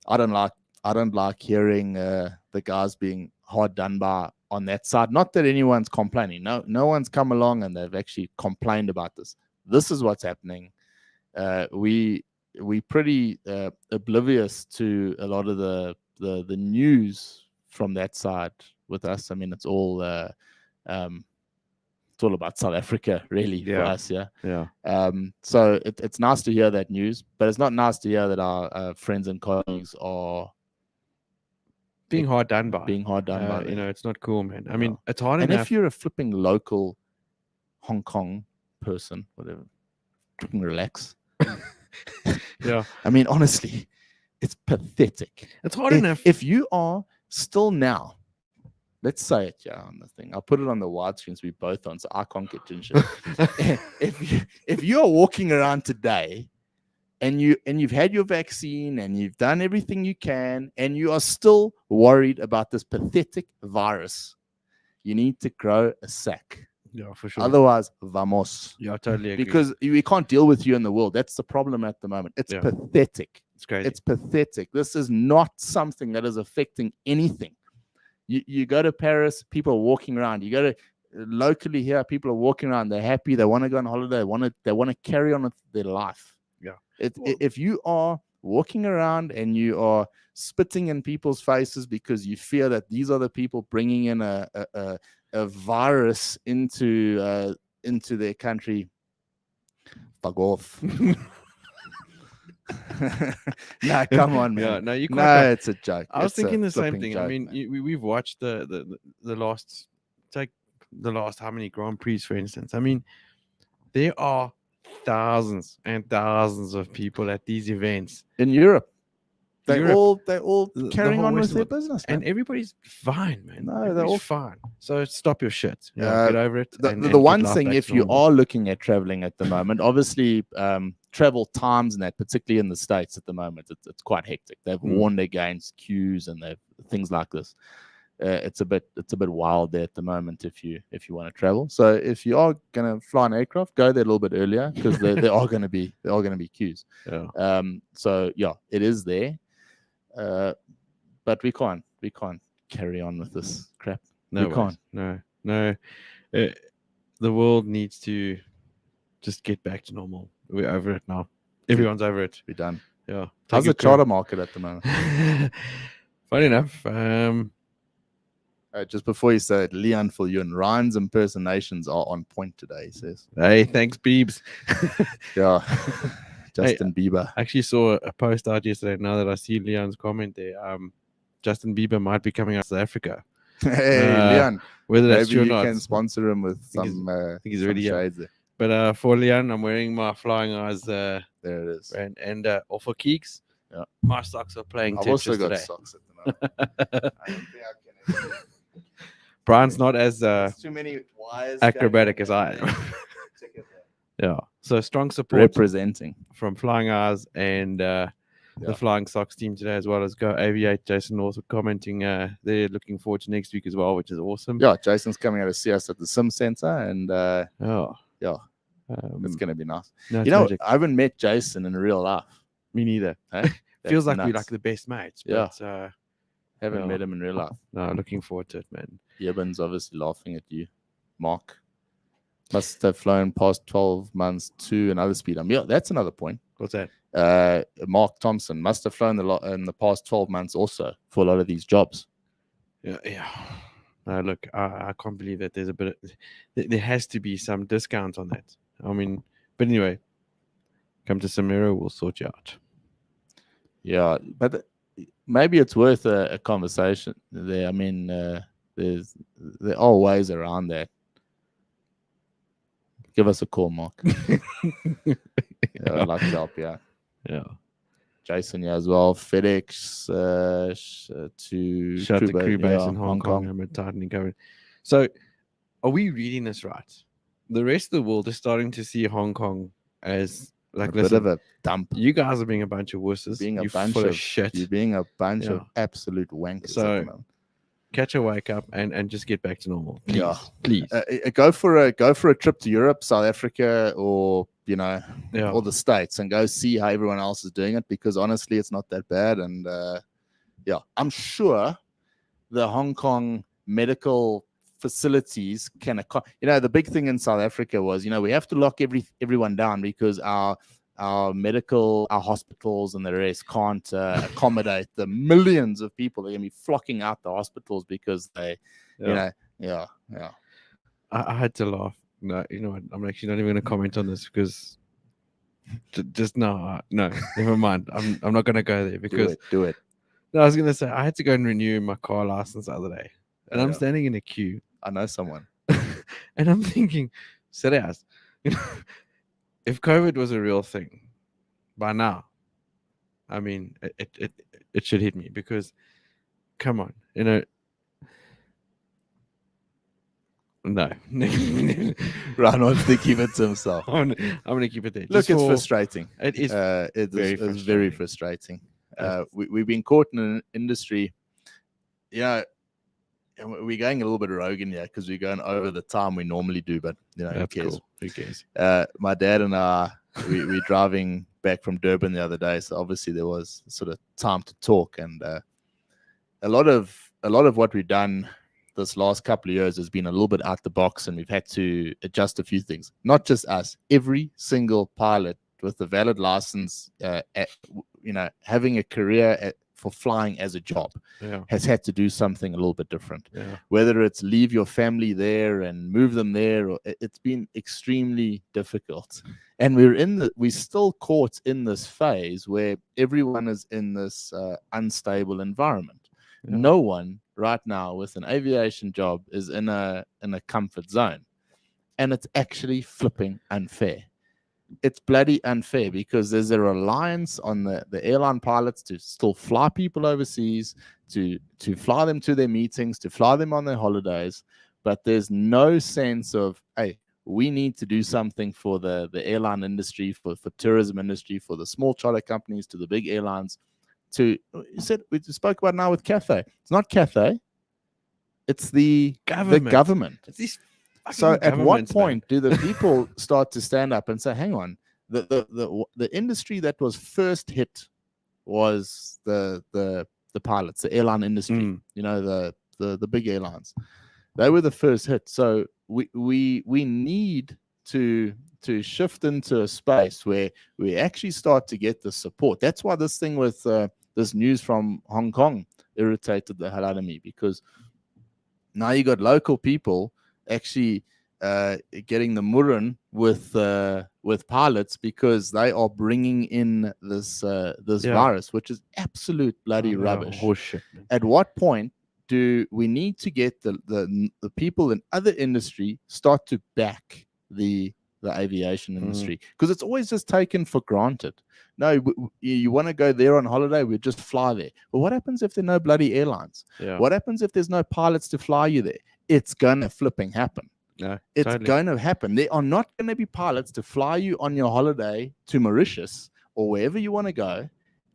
S1: I don't like hearing the guys being hard done by on that side. Not that anyone's complaining. No one's come along and they've actually complained about this. This is what's happening. We pretty oblivious to a lot of the news from that side with us. I mean, it's all about South Africa, really, for us.
S2: Yeah.
S1: So it's nice to hear that news, but it's not nice to hear that our friends and colleagues are
S2: being hard done by. It's not cool, man. I mean, it's hard
S1: enough. And if you're a flipping local Hong Kong person, whatever, relax.
S2: Yeah.
S1: I mean, honestly, it's pathetic.
S2: It's hard enough.
S1: If you are still now, let's say it, on the thing. I'll put it on the widescreen so we both on, so I can't get ginger. If you are walking around today and you've had your vaccine and you've done everything you can and you are still worried about this pathetic virus, you need to grow a sack.
S2: Yeah, for sure.
S1: Otherwise, vamos.
S2: Yeah, I totally agree.
S1: Because we can't deal with you in the world. That's the problem at the moment. It's pathetic.
S2: It's crazy.
S1: It's pathetic. This is not something that is affecting anything. You go to Paris, people are walking around. You go to locally here, people are walking around. They're happy. They want to go on holiday. They want to carry on with their life.
S2: Yeah.
S1: If you are walking around and you are spitting in people's faces because you fear that these are the people bringing in a virus into their country, fuck off. No, come on, man.
S2: Yeah, no, you can't.
S1: No, it's a joke.
S2: I was thinking the same thing.
S1: Joke,
S2: I mean, we've watched the last, take the last how many Grand Prix, for instance. I mean, there are thousands and thousands of people at these events
S1: in Europe. They all carrying on with their
S2: world.
S1: business, man.
S2: And everybody's fine, man.
S1: No, they're all
S2: fine. So stop your shit. Get over it.
S1: The one thing, if you are looking at traveling at the moment, obviously travel times and that, particularly in the States at the moment, it's quite hectic. They've warned against queues and things like this. It's a bit wild there at the moment if you want to travel. So if you are going to fly an aircraft, go there a little bit earlier because there are going to be queues.
S2: Yeah.
S1: So yeah, it is there. But we can't carry on with this crap.
S2: No,
S1: we can't.
S2: No. The world needs to just get back to normal. We're over it now. Everyone's over it.
S1: We're done.
S2: Yeah.
S1: How's the charter market at the moment?
S2: Funny enough.
S1: Just before you say it, Leon for you and Ryan's impersonations are on point today, he says.
S2: Hey, thanks, Beebs.
S1: Yeah. Justin Bieber.
S2: I actually saw a post out yesterday. Now that I see Leon's comment there, Justin Bieber might be coming out to South Africa.
S1: Hey, Leon.
S2: Whether that's
S1: maybe
S2: true or
S1: you
S2: not,
S1: can sponsor him with some.
S2: I think he's already
S1: shades there.
S2: But for Leon, I'm wearing my Flying Eyes.
S1: There it is.
S2: And or for Keeks, my socks are playing.
S1: I've also got
S2: today.
S1: socks at the moment. I don't think I can.
S2: Brian's not as
S1: too many wires
S2: acrobatic as I am. Yeah. So strong support
S1: representing
S2: from Flying Eyes and the Flying Socks team today, as well as Go Aviate. Jason also commenting they're looking forward to next week as well, which is awesome.
S1: Yeah, Jason's coming out to see us at the Sim Center, and it's gonna be nice. No, I haven't met Jason in real life.
S2: Me neither.
S1: Hey?
S2: Feels like we're like the best mates. But,
S1: haven't met him in real life.
S2: No, looking forward to it, man.
S1: Yebin's obviously laughing at you. Mark must have flown past 12 months to another speed. Yeah, that's another point.
S2: What's that?
S1: Mark Thompson must have flown in the past 12 months also for a lot of these jobs.
S2: Yeah. Look, I can't believe that there's a bit. There has to be some discount on that. I mean, but anyway, come to Samira, we'll sort you out.
S1: Yeah, but maybe it's worth a conversation there. I mean, there are ways around that. Give us a call, Mark. Yeah, I'd like to help you out.
S2: Yeah.
S1: Jason, yeah, as well. FedEx to
S2: Shut the crew base
S1: yeah,
S2: in Hong Kong and tightening government. So, are we reading this right? The rest of the world is starting to see Hong Kong as like,
S1: a bit of a dump.
S2: You guys are being a bunch of wusses.
S1: Being a
S2: you
S1: bunch
S2: full
S1: of
S2: shit.
S1: You're being a bunch
S2: Yeah.
S1: of absolute wankers
S2: So,
S1: at the moment.
S2: Catch a wake up and just get back to normal. Please.
S1: Yeah.
S2: Please.
S1: Go for a trip to Europe, South Africa, or
S2: Yeah.
S1: or the States, and go see how everyone else is doing it, because honestly it's not that bad. And yeah, I'm sure the Hong Kong medical facilities can the big thing in South Africa was, we have to lock everyone down because our hospitals and the rest can't accommodate the millions of people that are going to be flocking out the hospitals because they
S2: Yeah.
S1: I
S2: had to laugh. No, you know what? I'm actually not even going to comment on this because just no, never mind. I'm not going to go there because
S1: do it.
S2: No, I was going to say I had to go and renew my car license the other day, and I'm standing in a queue.
S1: I know someone,
S2: and I'm thinking, serious, if COVID was a real thing by now, I mean, it should hit me because, come on, No.
S1: Ryan wants to keep it to himself.
S2: I'm going to keep it there.
S1: Look, it's frustrating.
S2: It is.
S1: It's very frustrating. We've been caught in an industry, we're going a little bit Rogan here because we're going over the time we normally do, but who cares?
S2: Cool. Who cares?
S1: My dad and I, we're driving back from Durban the other day, so obviously there was sort of time to talk, and a lot of what we've done this last couple of years has been a little bit out the box, and we've had to adjust a few things. Not just us, every single pilot with a valid license, having a career for flying as a job, has had to do something a little bit different. Whether it's leave your family there and move them there, or it's been extremely difficult. And we're still caught in this phase where everyone is in this unstable environment. No one right now with an aviation job is in a comfort zone, and it's actually flipping unfair. It's bloody unfair because there's a reliance on the airline pilots to still fly people overseas, to fly them to their meetings, to fly them on their holidays, but there's no sense of, hey, we need to do something for the airline industry, for tourism industry, for the small charter companies, to the big airlines. We spoke about now with Cathay. It's not Cathay. It's the government.
S2: It's
S1: so at what point do the people start to stand up and say, hang on, the industry that was first hit was the pilots, the airline industry, the big airlines. They were the first hit. So we need to shift into a space where we actually start to get the support. That's why this thing with this news from Hong Kong irritated the hell out of me, because now you got local people actually getting the murren with pilots because they are bringing in this virus, which is absolute bloody rubbish.
S2: Horseshit,
S1: at what point do we need to get the people in other industry start to back the aviation industry? Because it's always just taken for granted. No, you want to go there on holiday, we just fly there. But what happens if there are no bloody airlines? What happens if there's no pilots to fly you there? It's gonna flipping happen. It's going to happen. There are not going to be pilots to fly you on your holiday to Mauritius or wherever you want to go,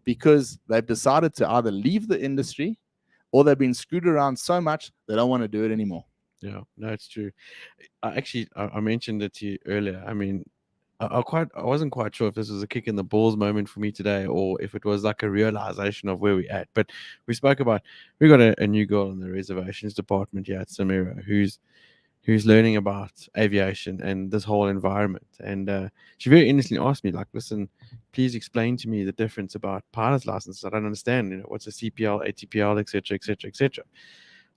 S1: because they've decided to either leave the industry or they've been screwed around so much they don't want to do it anymore.
S2: Yeah, no, it's true. I mentioned it to you earlier. I mean, I wasn't quite sure if this was a kick in the balls moment for me today or if it was like a realization of where we're at. But we spoke about, we got a new girl in the reservations department here at Samira who's learning about aviation and this whole environment. And she very innocently asked me, like, listen, please explain to me the difference about pilot's licenses. I don't understand, what's a CPL, ATPL, etc., etc., etc.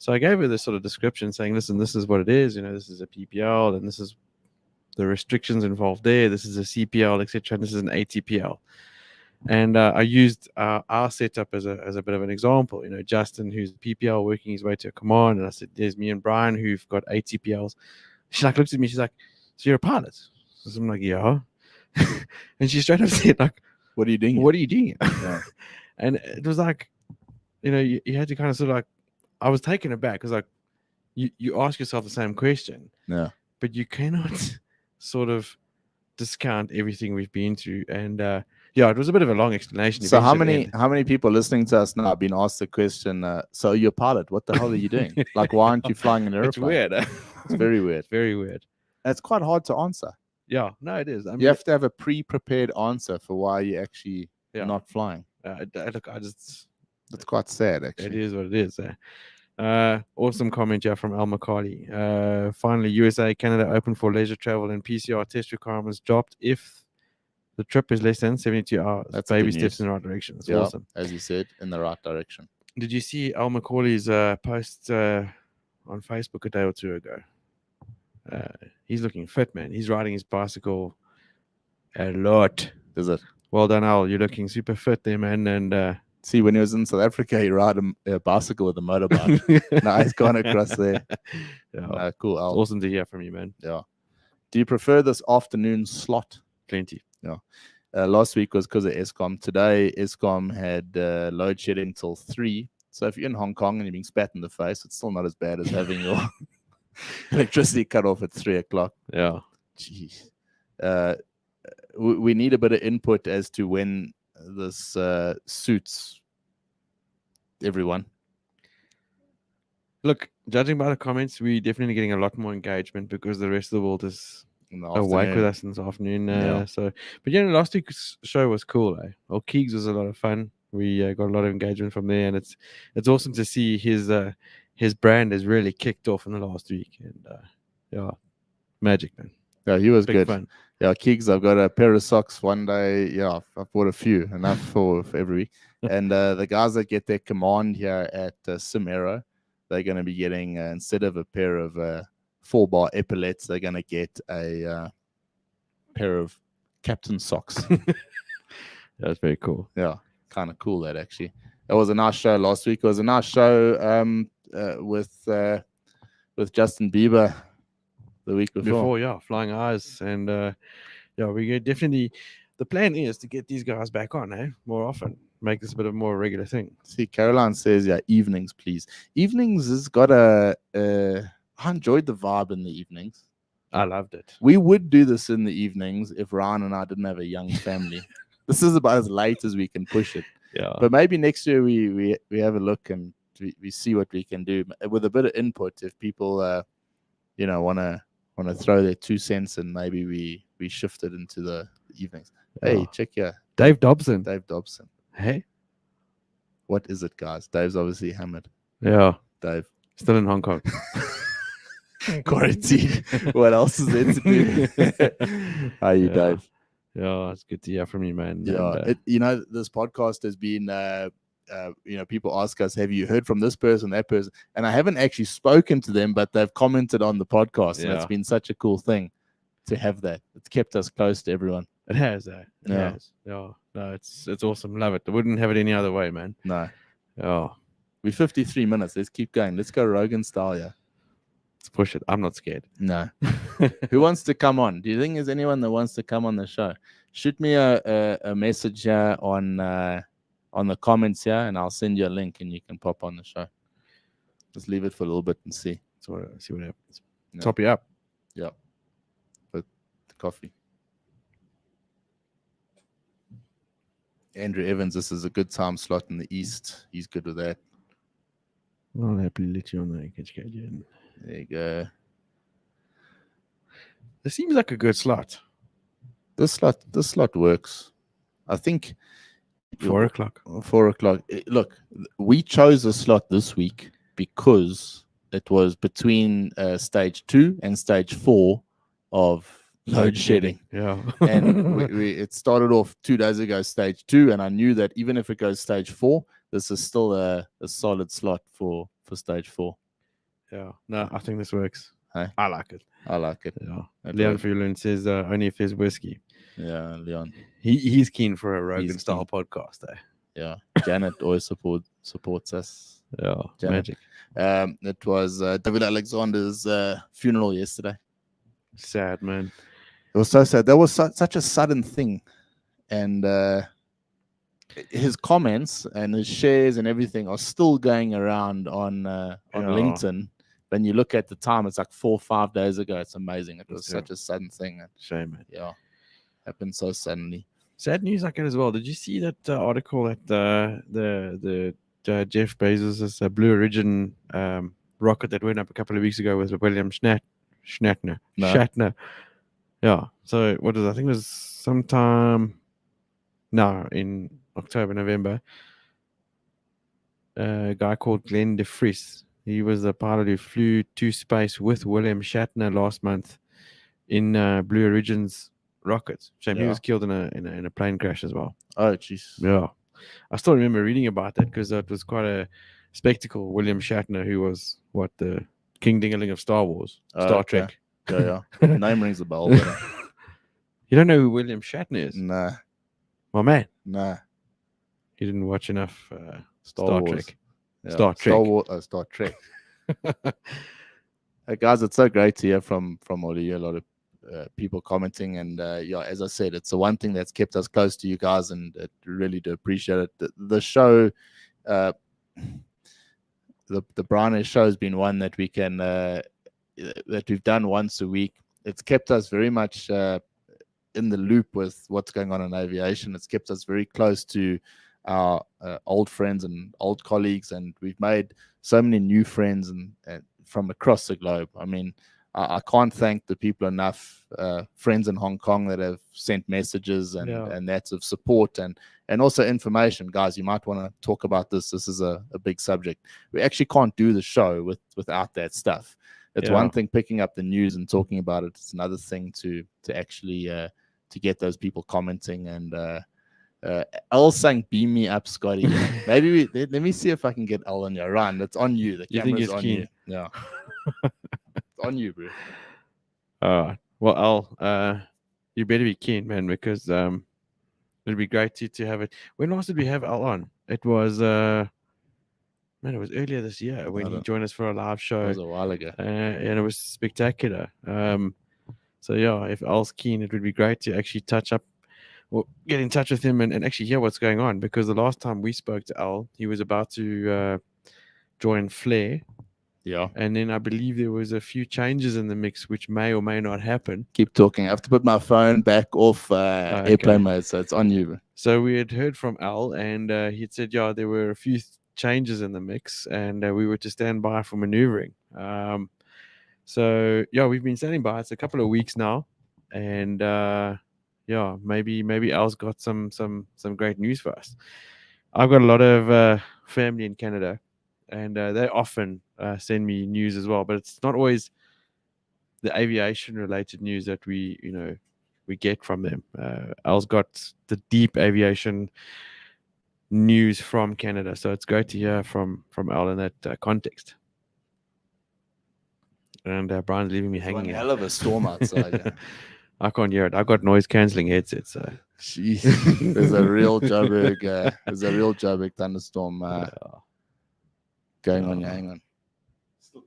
S2: So I gave her this sort of description saying, listen, this is what it is. This is a PPL, and this is the restrictions involved there. This is a CPL, etc. And this is an ATPL. And I used our setup as a bit of an example. Justin, who's a PPL, working his way to a command, and I said, "There's me and Bryan, who've got ATPLs." She looks at me. She's like, "So you're a pilot?" So I'm like, "Yeah." And she straight up said, "Like,
S1: what are you doing?
S2: What are you doing?"
S1: Yeah.
S2: And it was like, you had to kind of sort of like, I was taken aback because like, you ask yourself the same question,
S1: Yeah.
S2: but you cannot sort of discount everything we've been through. And it was a bit of a long explanation.
S1: So how many people listening to us now have been asked the question, so you're a pilot, what the hell are you doing? Like, why aren't you flying an airplane?
S2: It's weird.
S1: It's very weird.
S2: It's very weird.
S1: And it's quite hard to answer.
S2: Yeah, no, it is. I mean,
S1: you have to have a pre-prepared answer for why you're actually not flying.
S2: Look,
S1: it's quite sad, actually.
S2: It is what it is. Awesome comment here from Al McCarley. Finally, USA, Canada open for leisure travel and PCR test requirements dropped if the trip is less than 72 hours.
S1: That's
S2: baby steps in the right direction. It's awesome.
S1: As you said, in the right direction.
S2: Did you see Al McCauley's post on Facebook a day or two ago? He's looking fit, man. He's riding his bicycle a lot.
S1: Is it?
S2: Well done, Al. You're looking super fit there, man. And
S1: see, when he was in South Africa, he rode a bicycle with a motorbike. Now he's gone across there.
S2: Yeah.
S1: Cool, Al.
S2: It's awesome to hear from you, man.
S1: Yeah. Do you prefer this afternoon slot?
S2: Plenty.
S1: Yeah. Last week was because of Eskom. Today, Eskom had load shedding till 3. So if you're in Hong Kong and you're being spat in the face, it's still not as bad as having your electricity cut off at 3 o'clock.
S2: Yeah.
S1: Jeez. We need a bit of input as to when this suits everyone.
S2: Look, judging by the comments, we're definitely getting a lot more engagement because the rest of the world is awake with us in this afternoon. But last week's show was cool. Well, Keegs was a lot of fun. We got a lot of engagement from there, and it's awesome to see his brand has really kicked off in the last week. And magic, man.
S1: Yeah, he was
S2: Big
S1: good.
S2: Fun.
S1: Yeah, Keegs, I've got a pair of socks one day. Yeah, I've bought a few, enough for every week. And the guys that get their command here at Simero, they're going to be getting, instead of a pair of 4-bar epaulets, they're going to get a pair of captain socks.
S2: That's very cool.
S1: Yeah, kind of cool that actually. It was a nice show last week. It was a nice show with Justin Bieber the week before.
S2: Flying Eyes. And we get definitely, the plan is to get these guys back on more often, make this a bit of more regular thing.
S1: See, Caroline says, evenings, please. Evenings has got I enjoyed the vibe in the evenings.
S2: I loved it.
S1: We would do this in the evenings if Ryan and I didn't have a young family. This is about as late as we can push it.
S2: Yeah.
S1: But maybe next year we have a look and we see what we can do with a bit of input. If people want to throw their 2 cents, and maybe we shift it into the evenings. Hey, check here.
S2: Dave Dobson.
S1: Hey. What is it, guys? Dave's obviously hammered.
S2: Yeah.
S1: Dave.
S2: Still in Hong Kong.
S1: Quarantine. What else is there to do? How are you, Dave?
S2: Yeah, it's good to hear from you, man.
S1: Yeah, and, this podcast has been, people ask us, have you heard from this person, that person? And I haven't actually spoken to them, but they've commented on the podcast. And it's been such a cool thing to have that. It's kept us close to everyone.
S2: It has, It has. Yeah. No, it's awesome. Love it. I wouldn't have it any other way, man.
S1: No.
S2: Oh.
S1: We're 53 minutes. Let's keep going. Let's go Rogan style, yeah.
S2: Let's push it. I'm not scared.
S1: No. Who wants to come on? Do you think there's anyone that wants to come on the show? Shoot me a message here on the comments here, and I'll send you a link, and you can pop on the show. Just leave it for a little bit and see.
S2: See what happens. Yeah. Top you up.
S1: Yeah. With the coffee. Andrew Evans, this is a good time slot in the East. He's good with that.
S2: I'll happily let you on there.
S1: There you go.
S2: This seems like a good slot.
S1: This slot works. I think
S2: 4 o'clock.
S1: 4 o'clock. Look, we chose a slot this week because it was between stage 2 and stage 4 of load shedding.
S2: Yeah.
S1: And it started off 2 days ago, stage 2, and I knew that even if it goes stage 4, this is still a solid slot for stage 4.
S2: Yeah. No, I think this works.
S1: Hey?
S2: I like it.
S1: I like it.
S2: Yeah.
S1: It
S2: Leon
S1: works.
S2: Fulin says only if there's whiskey.
S1: Yeah, Leon.
S2: He's keen for a Rogan
S1: He's
S2: style podcast, eh?
S1: Yeah, Janet always supports us.
S2: Yeah,
S1: Janet.
S2: magic.
S1: It was David Alexander's funeral yesterday.
S2: Sad, man.
S1: It was so sad. That was such a sudden thing, and his comments and his shares and everything are still going around on LinkedIn. When you look at the time, it's like 4 or 5 days ago. It's amazing. It was such a sudden thing.
S2: Shame, man.
S1: Yeah, happened so suddenly.
S2: Sad news like that as well. Did you see that article that the Jeff Bezos' Blue Origin rocket that went up a couple of weeks ago with William Shatner?
S1: No.
S2: Shatner. Yeah. So what was I think it was sometime now in October, November. A guy called Glenn DeFries. He was the pilot who flew to space with William Shatner last month in Blue Origin's rockets. Shame he was killed in a plane crash as well.
S1: Oh, jeez.
S2: Yeah. I still remember reading about that because that was quite a spectacle. William Shatner, who was the King Dingaling of Star Wars, Star Trek.
S1: Yeah. Name rings a bell. But,
S2: you don't know who William Shatner is?
S1: Nah.
S2: My man.
S1: Nah.
S2: You didn't watch enough
S1: Star
S2: Wars.
S1: Trek. Yeah.
S2: Star Trek.
S1: Star Trek. Guys, it's so great to hear from all of you. A lot of people commenting, and as I said, it's the one thing that's kept us close to you guys, and really do appreciate it. The show, the Bryan show has been one that we can that we've done once a week. It's kept us very much in the loop with what's going on in aviation. It's kept us very close to our old friends and old colleagues, and we've made so many new friends and from across the globe. I mean, I can't thank the people enough, friends in Hong Kong that have sent messages and that's of support and also information. Guys, you might want to talk about this. This is a big subject. We actually can't do the show without that stuff. It's one thing picking up the news and talking about it. It's another thing to actually to get those people commenting. And L saying, "Beam me up, Scotty." Maybe let me see if I can get L on your run. That's on you. The camera's on you. Yeah. On you, bro.
S2: Well, Al, you better be keen, man, because it'd be great to have it. When last did we have Al on? It was it was earlier this year when he joined us for a live show.
S1: It was a while ago,
S2: and it was spectacular. So yeah, if Al's keen, it would be great to actually touch up or get in touch with him and actually hear what's going on, because the last time we spoke to Al, he was about to join Flair.
S1: Yeah.
S2: And then I believe there was a few changes in the mix which may or may not happen.
S1: Keep talking. I have to put my phone back off airplane mode, so it's on you.
S2: So we had heard from Al, and he'd said, there were a few changes in the mix, and we were to stand by for maneuvering. So we've been standing by. It's a couple of weeks now, and maybe Al's got some great news for us. I've got a lot of family in Canada, and they often send me news as well, but it's not always the aviation related news that we get from them. Al's got the deep aviation news from Canada, so it's great to hear from Al in that context. And Brian's leaving me hanging.
S1: One hell of a storm outside. Yeah.
S2: I can't hear it. I got noise cancelling headsets. So.
S1: Jeez, there's a real Joburg thunderstorm going on. Hang on.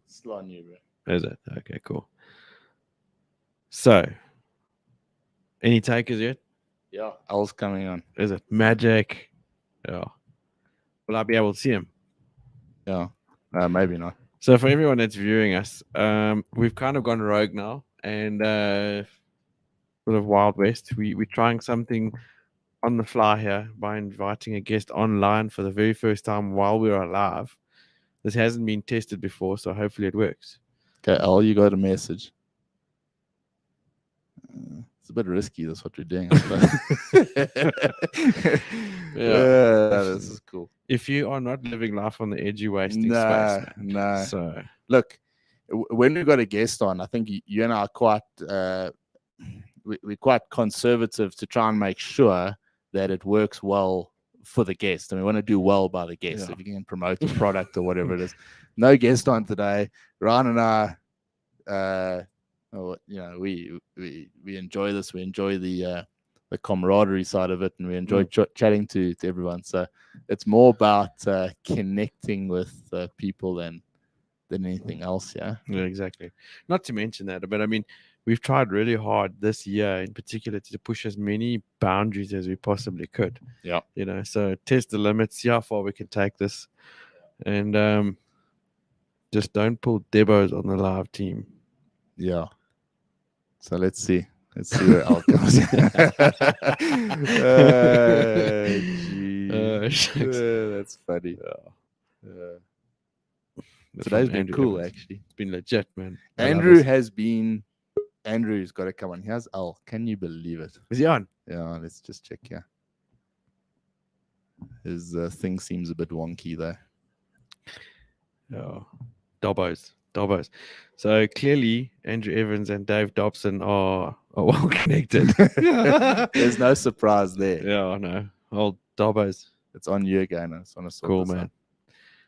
S1: Still on you, bro.
S2: Is it? Okay, cool. So, any takers yet?
S1: Yeah, Al's coming on.
S2: Is it magic? Yeah. Will I be able to see him?
S1: Yeah. Maybe not.
S2: So for everyone that's viewing us, we've kind of gone rogue now and sort of Wild West. We're trying something on the fly here by inviting a guest online for the very first time while we're alive. This hasn't been tested before, so hopefully it works.
S1: Okay, Al, you got a message. It's a bit risky. That's what we're doing. This is cool.
S2: If you are not living life on the edge, you're wasting space.
S1: Nah.
S2: So
S1: look, when we got a guest on, I think you and I are quite we're quite conservative to try and make sure that it works well for the guest, and we want to do well by the guest.
S2: Yeah.
S1: If you can promote the product or whatever it is. No guest on today. Ryan and I, we enjoy this. We enjoy the camaraderie side of it, and we enjoy chatting to everyone. So it's more about connecting with people than anything else. Yeah,
S2: exactly. Not to mention that, but I mean, we've tried really hard this year in particular to push as many boundaries as we possibly could.
S1: Yeah,
S2: so test the limits, see how far we can take this, and just don't pull Debos on the live team.
S1: Yeah. So let's see where Al goes. That's funny. Today's been cool, actually.
S2: It's been legit, man.
S1: Andrew's got to come on. Here's Al. Can you believe it?
S2: Is he on?
S1: Yeah, let's just check here. His thing seems a bit wonky though.
S2: Yeah. Dobbos. So clearly, Andrew Evans and Dave Dobson are well connected.
S1: There's no surprise there.
S2: Yeah, I know. Old Dobbos.
S1: It's on you again. It's on a
S2: cool, man.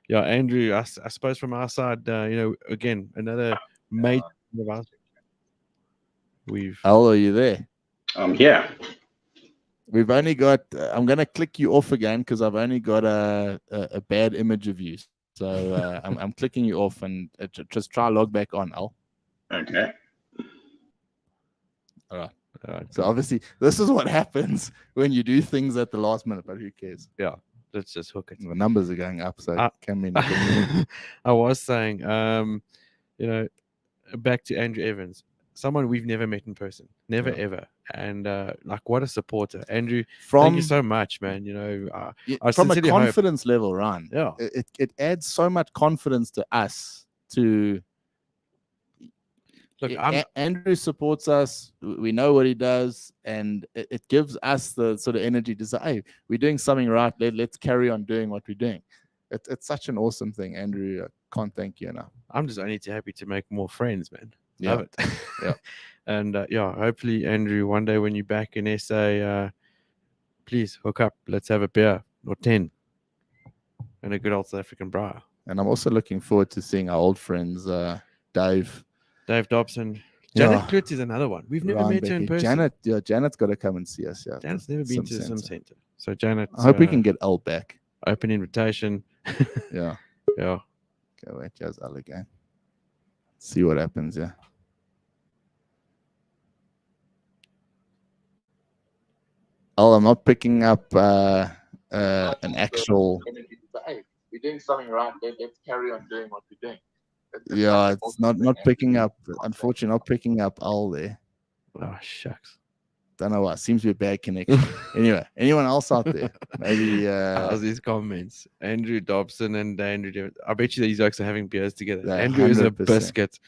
S2: Yeah, Andrew, I suppose from our side, again, another mate of ours.
S1: Al, are you there?
S3: I'm here.
S1: We've only got. I'm going to click you off again because I've only got a bad image of you. So I'm clicking you off and just try log back on, Al.
S3: Okay.
S1: All right. So obviously, this is what happens when you do things at the last minute, but who cares?
S2: Yeah. Let's just hook it.
S1: The numbers are going up, so it can mean.
S2: I was saying, back to Andrew Evans, someone we've never met in person, never ever, and what a supporter, Andrew. Thank you so much, man.
S1: From a confidence level, Ryan.
S2: Yeah,
S1: it adds so much confidence to us to.
S2: Look,
S1: Andrew supports us. We know what he does, and it gives us the sort of energy to say, "Hey, we're doing something right. Let's carry on doing what we're doing." It's such an awesome thing, Andrew. I can't thank you enough.
S2: I'm just only too happy to make more friends, man.
S1: Yeah.
S2: Love it.
S1: Yeah,
S2: and hopefully, Andrew, one day when you're back in SA, please hook up. Let's have a beer or 10, and a good old South African braai.
S1: And I'm also looking forward to seeing our old friends,
S2: Dave Dobson. Janet Klutz is another one. We've never met her in person.
S1: Janet's got to come and see us. Yeah,
S2: Janet's never been to the Sim Center. So Janet,
S1: I hope we can get Al back.
S2: Open invitation.
S1: Yeah.
S2: Yeah.
S1: Okay, wait, here's Al again. See what happens. Yeah. Al, I'm not picking up an actual. Hey, we're doing something right. Let's carry on doing what we're doing. Yeah, it's not picking up. Unfortunately, not picking up Al there.
S2: Oh shucks.
S1: Don't know why. Seems to be a bad connection. Anyway, anyone else out there? Maybe.
S2: How's these comments? Andrew Dobson and Andrew. I bet you these guys are having beers together.
S1: Yeah,
S2: Andrew is a
S1: 100%.
S2: Biscuit.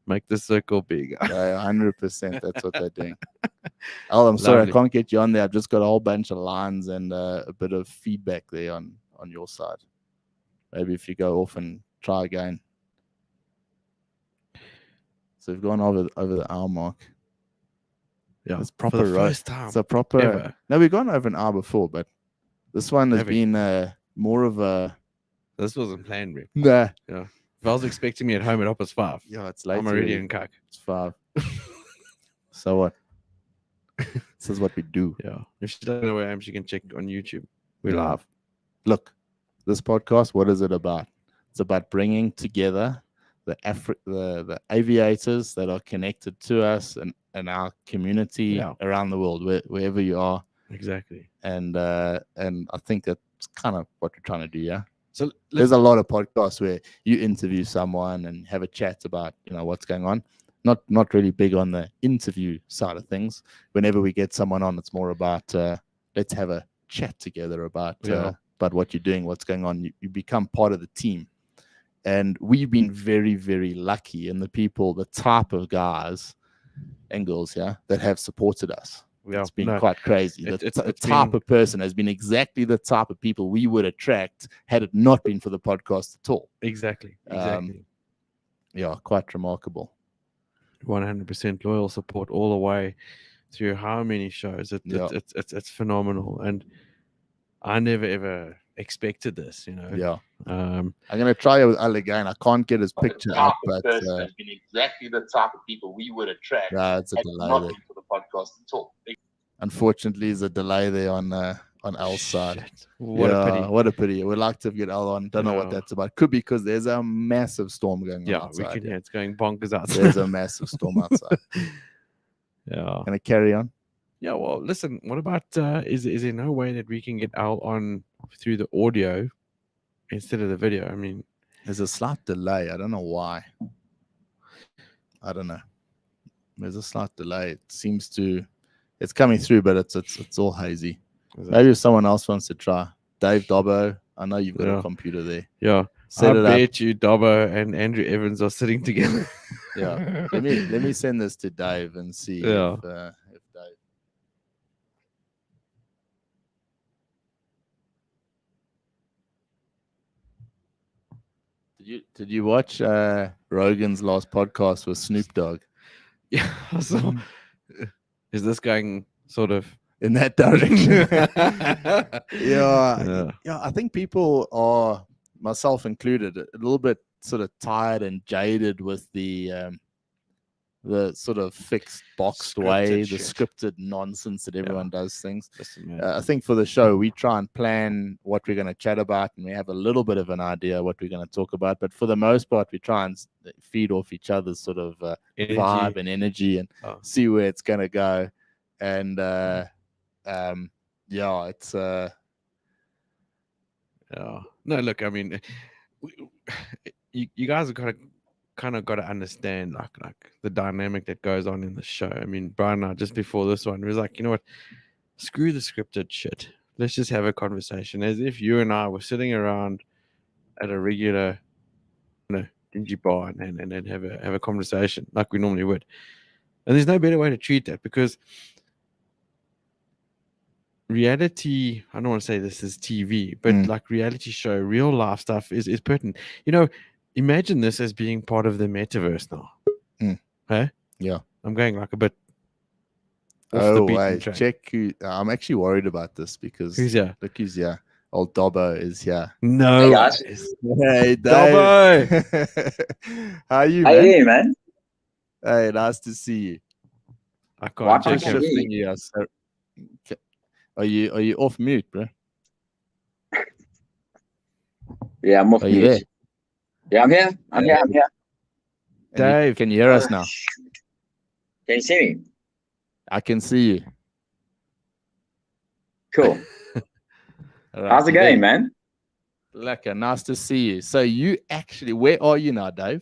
S2: Make the circle bigger.
S1: Yeah, 100%. That's what they're doing. Al, I'm sorry, I can't get you on there. I've just got a whole bunch of lines and a bit of feedback there on your side. Maybe if you go off and try again. So we've gone over the hour mark.
S2: Yeah,
S1: it's proper
S2: for the first time.
S1: It's a proper.
S2: Ever.
S1: No, we've gone over an hour before, but this one has been more of a.
S2: This wasn't planned, Rick.
S1: Nah.
S2: Yeah. If I was expecting me at home at 5:30.
S1: Yeah, it's late.
S2: I'm already in Kak.
S1: It's 5. So what? This is what we do.
S2: Yeah. If she doesn't know where I am, she can check on YouTube. We laugh.
S1: Look, this podcast, what is it about? It's about bringing together the aviators that are connected to us and our community around the world, wherever you are.
S2: Exactly.
S1: And I think that's kind of what we're trying to do. Yeah.
S2: So
S1: there's a lot of podcasts where you interview someone and have a chat about what's going on. Not really big on the interview side of things. Whenever we get someone on, it's more about let's have a chat together about what you're doing, what's going on. You become part of the team. And we've been very, very lucky in the type of guys and girls that have supported us.
S2: Yeah,
S1: it's been quite crazy. The type of person has been exactly the type of people we would attract had it not been for the podcast at all.
S2: Exactly.
S1: Yeah, quite remarkable.
S2: 100% loyal support all the way through how many shows. It's phenomenal. And I never ever expected this, you know.
S1: Yeah.
S2: Um,
S1: I'm gonna try it with Al again. I can't get his picture up, but
S3: has been exactly the type of people we would attract.
S1: yeah, it's a
S3: Had
S1: delay
S3: not
S1: there.
S3: been for the podcast at all.
S1: Unfortunately, there's a delay there on Al's side.
S2: shit. What a pity.
S1: What a pity. We'd like to get Al on. Don't know what
S2: Yeah.
S1: that's about. Could be because there's a massive storm going on
S2: Yeah, we
S1: outside.
S2: can hear it's going bonkers outside.
S1: There's a massive storm outside.
S2: Yeah.
S1: Gonna carry on.
S2: Yeah, well, listen, what about is there no way that we can get Al on through the audio instead of the video? I mean,
S1: There's a slight delay. I don't know why. I don't know. There's a slight delay. It seems to it's coming through, but it's all hazy. Maybe if someone else wants to try. Dave Dobbo, I know you've got a computer there.
S2: Yeah.
S1: Set
S2: I
S1: it
S2: bet you Dobbo and Andrew Evans are sitting together.
S1: Yeah. Let me send this to Dave and see
S2: Yeah.
S1: if Dave. Did you watch Rogan's last podcast with Snoop Dogg?
S2: Yeah. So, is this going sort of
S1: In that direction?
S2: Yeah.
S1: Yeah, I think people are, myself included, a little bit sort of tired and jaded with the sort of fixed boxed way,
S2: Scripted
S1: the
S2: shit.
S1: scripted nonsense that everyone does things.
S2: Listen, man.
S1: I think for the show, we try and plan what we're going to chat about, and we have a little bit of an idea what we're going to talk about. But for the most part, we try and feed off each other's sort of
S2: Energy.
S1: vibe and energy and
S2: Oh.
S1: see where it's going to go. And yeah, it's
S2: Yeah. No, look, I mean, you guys have kind of got to understand like the dynamic that goes on in the show. I mean, Bryan and I, just before this one, was like, you know what? Screw the scripted shit. Let's just have a conversation as if you and I were sitting around at a regular, dingy bar and have a conversation like we normally would. And there's no better way to treat that, because reality, I don't want to say this is TV, but like reality show, real life stuff is pertinent. Imagine this as being part of the metaverse now. Hey?
S1: Yeah.
S2: I'm going like a bit off the beaten track.
S1: Check who. I'm actually worried about this because
S2: Who's here?
S1: look who's here. Old Dobbo is here.
S2: No.
S3: Hey, guys.
S1: Hey, Dave.
S2: Dobbo!
S1: How are you,
S3: How
S1: man?
S3: you doing, man?
S1: Hey, nice to see you.
S2: I
S3: Why
S2: can't
S3: can't
S2: check
S3: you
S2: him.
S3: hear
S1: Shifting you. Are you off mute, bro?
S3: Yeah, I'm off
S1: Are you
S3: mute.
S1: there?
S3: Yeah, I'm here. I'm here.
S1: And
S2: Dave.
S1: can you hear us now?
S3: Can you see me?
S1: I can see you.
S3: Cool.
S1: All right,
S3: How's it
S1: you there?
S3: going, man?
S1: Lekker, nice to see you. So you actually, where are you now, Dave?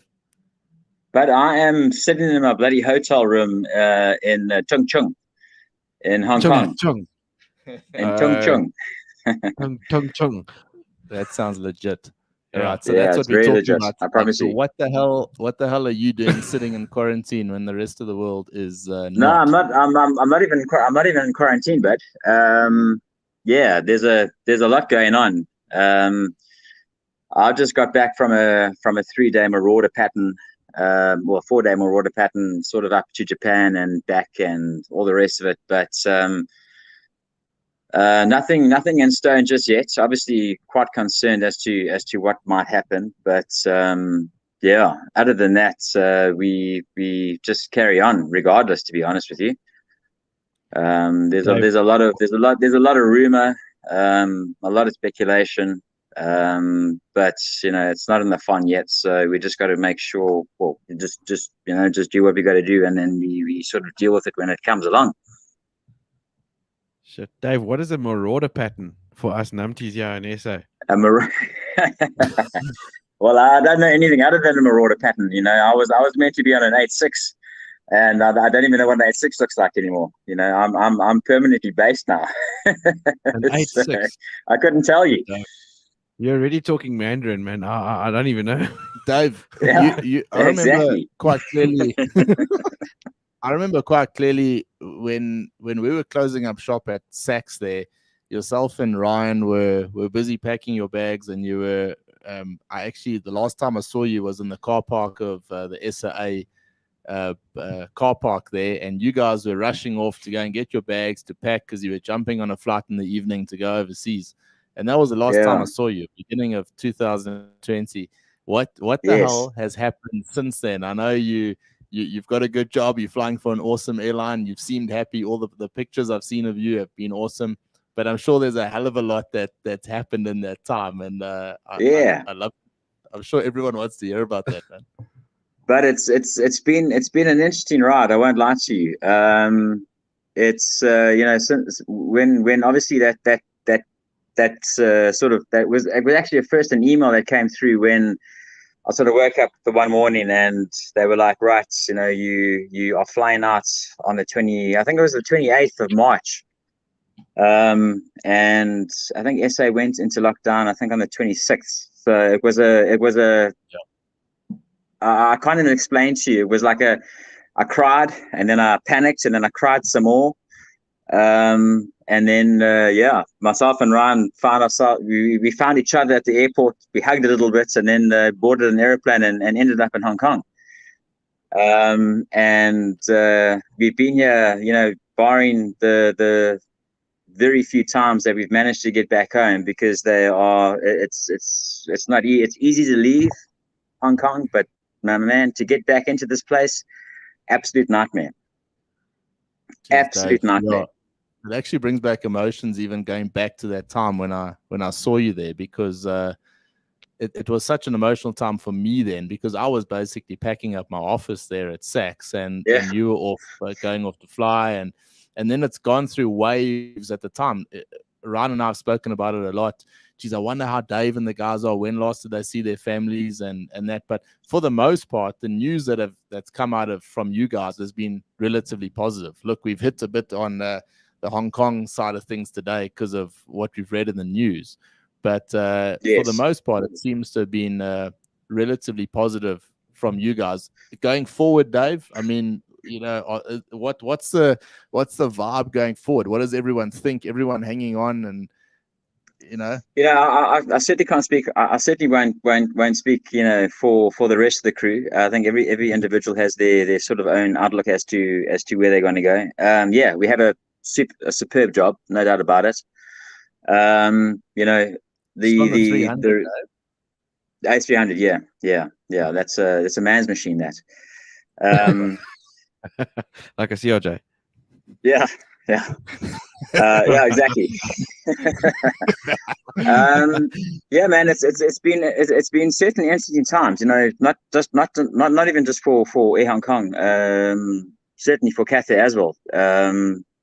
S3: But I am sitting in my bloody hotel room in Chung Chung in Hong Kong.
S2: Chung.
S3: In Chung Chung.
S2: Chung.
S1: That sounds legit.
S2: Yeah.
S1: All right, so
S3: Yeah,
S1: that's what
S3: it's
S1: we're
S3: very
S1: talking
S3: legit,
S1: about.
S3: I promise
S1: So
S3: you.
S1: what the hell are you doing sitting in quarantine when the rest of the world is
S3: No,
S1: not?
S3: I'm not. I'm not even. I'm not even in quarantine, but yeah, there's a lot going on. I just got back from a 3-day marauder pattern, well, 4-day marauder pattern, sort of up to Japan and back and all the rest of it. But nothing in stone just yet. Obviously, quite concerned as to what might happen. But yeah, other than that, we just carry on regardless. To be honest with you, there's a lot of rumor, a lot of speculation. But it's not in the fun yet, so we just got to make sure. Well, just do what we got to do, and then we sort of deal with it when it comes along.
S2: Shit. Dave, what is a marauder pattern for us numpties here in SA?
S3: Well, I don't know anything other than a marauder pattern. I was meant to be on an 8.6, and I don't even know what an 8.6 looks like anymore. I'm permanently based now.
S2: An 8.6.
S1: I
S3: couldn't tell you.
S2: You're already talking Mandarin, man. I don't even know.
S1: Dave,
S3: Yeah,
S1: I remember
S3: exactly.
S1: quite clearly. I remember quite clearly when we were closing up shop at Saks there, yourself and Ryan were busy packing your bags, and you were the last time I saw you was in the car park of the SAA car park there, and you guys were rushing off to go and get your bags to pack because you were jumping on a flight in the evening to go overseas. and that was the last time
S3: Yeah.
S1: I saw you, beginning of 2020. What the
S3: Yes.
S1: hell has happened since then? I know you've got a good job. You're flying for an awesome airline. You've seemed happy. All the pictures I've seen of you have been awesome. But I'm sure there's a hell of a lot that's happened in that time, and
S3: Yeah.
S1: I love. I'm sure everyone wants to hear about that, man.
S3: But it's been an interesting ride. I won't lie to you. It's since when obviously that it was actually at first an email that came through when I sort of woke up the one morning and they were like, right, you are flying out on the 28th of March. And I think SA went into lockdown, I think on the 26th. So it was a I can't even explain to you. It was like I cried and then I panicked and then I cried some more. And then, myself and Ryan found ourselves, we found each other at the airport. We hugged a little bit and then boarded an airplane and ended up in Hong Kong. We've been here, barring the very few times that we've managed to get back home, because it's not it's easy to leave Hong Kong, but man, to get back into this place, absolute nightmare. Absolute nightmare.
S1: It actually brings back emotions, even going back to that time when I saw you there, because it was such an emotional time for me then, because I was basically packing up my office there at Saks, and you were off going off to fly, and then it's gone through waves at the time. Ryan and I have spoken about it a lot. Geez, I wonder how Dave and the guys are. When last did they see their families and that? But for the most part, the news that's come out from you guys has been relatively positive. Look, we've hit a bit on the Hong Kong side of things today because of what we've read in the news. But for the most part, it seems to have been relatively positive from you guys. Going forward, Dave, I mean, what's the vibe going forward? What does everyone think? Everyone hanging on, and
S3: I certainly can't speak. I certainly won't speak, for the rest of the crew. I think every individual has their sort of own outlook as to where they're going to go. We have a superb job, no doubt about it. The A300, yeah. That's a man's machine, that.
S2: Like a CRJ.
S3: Yeah, exactly. Man, it's been certainly interesting times. Not even just for Air Hong Kong. Certainly for Cathay as well.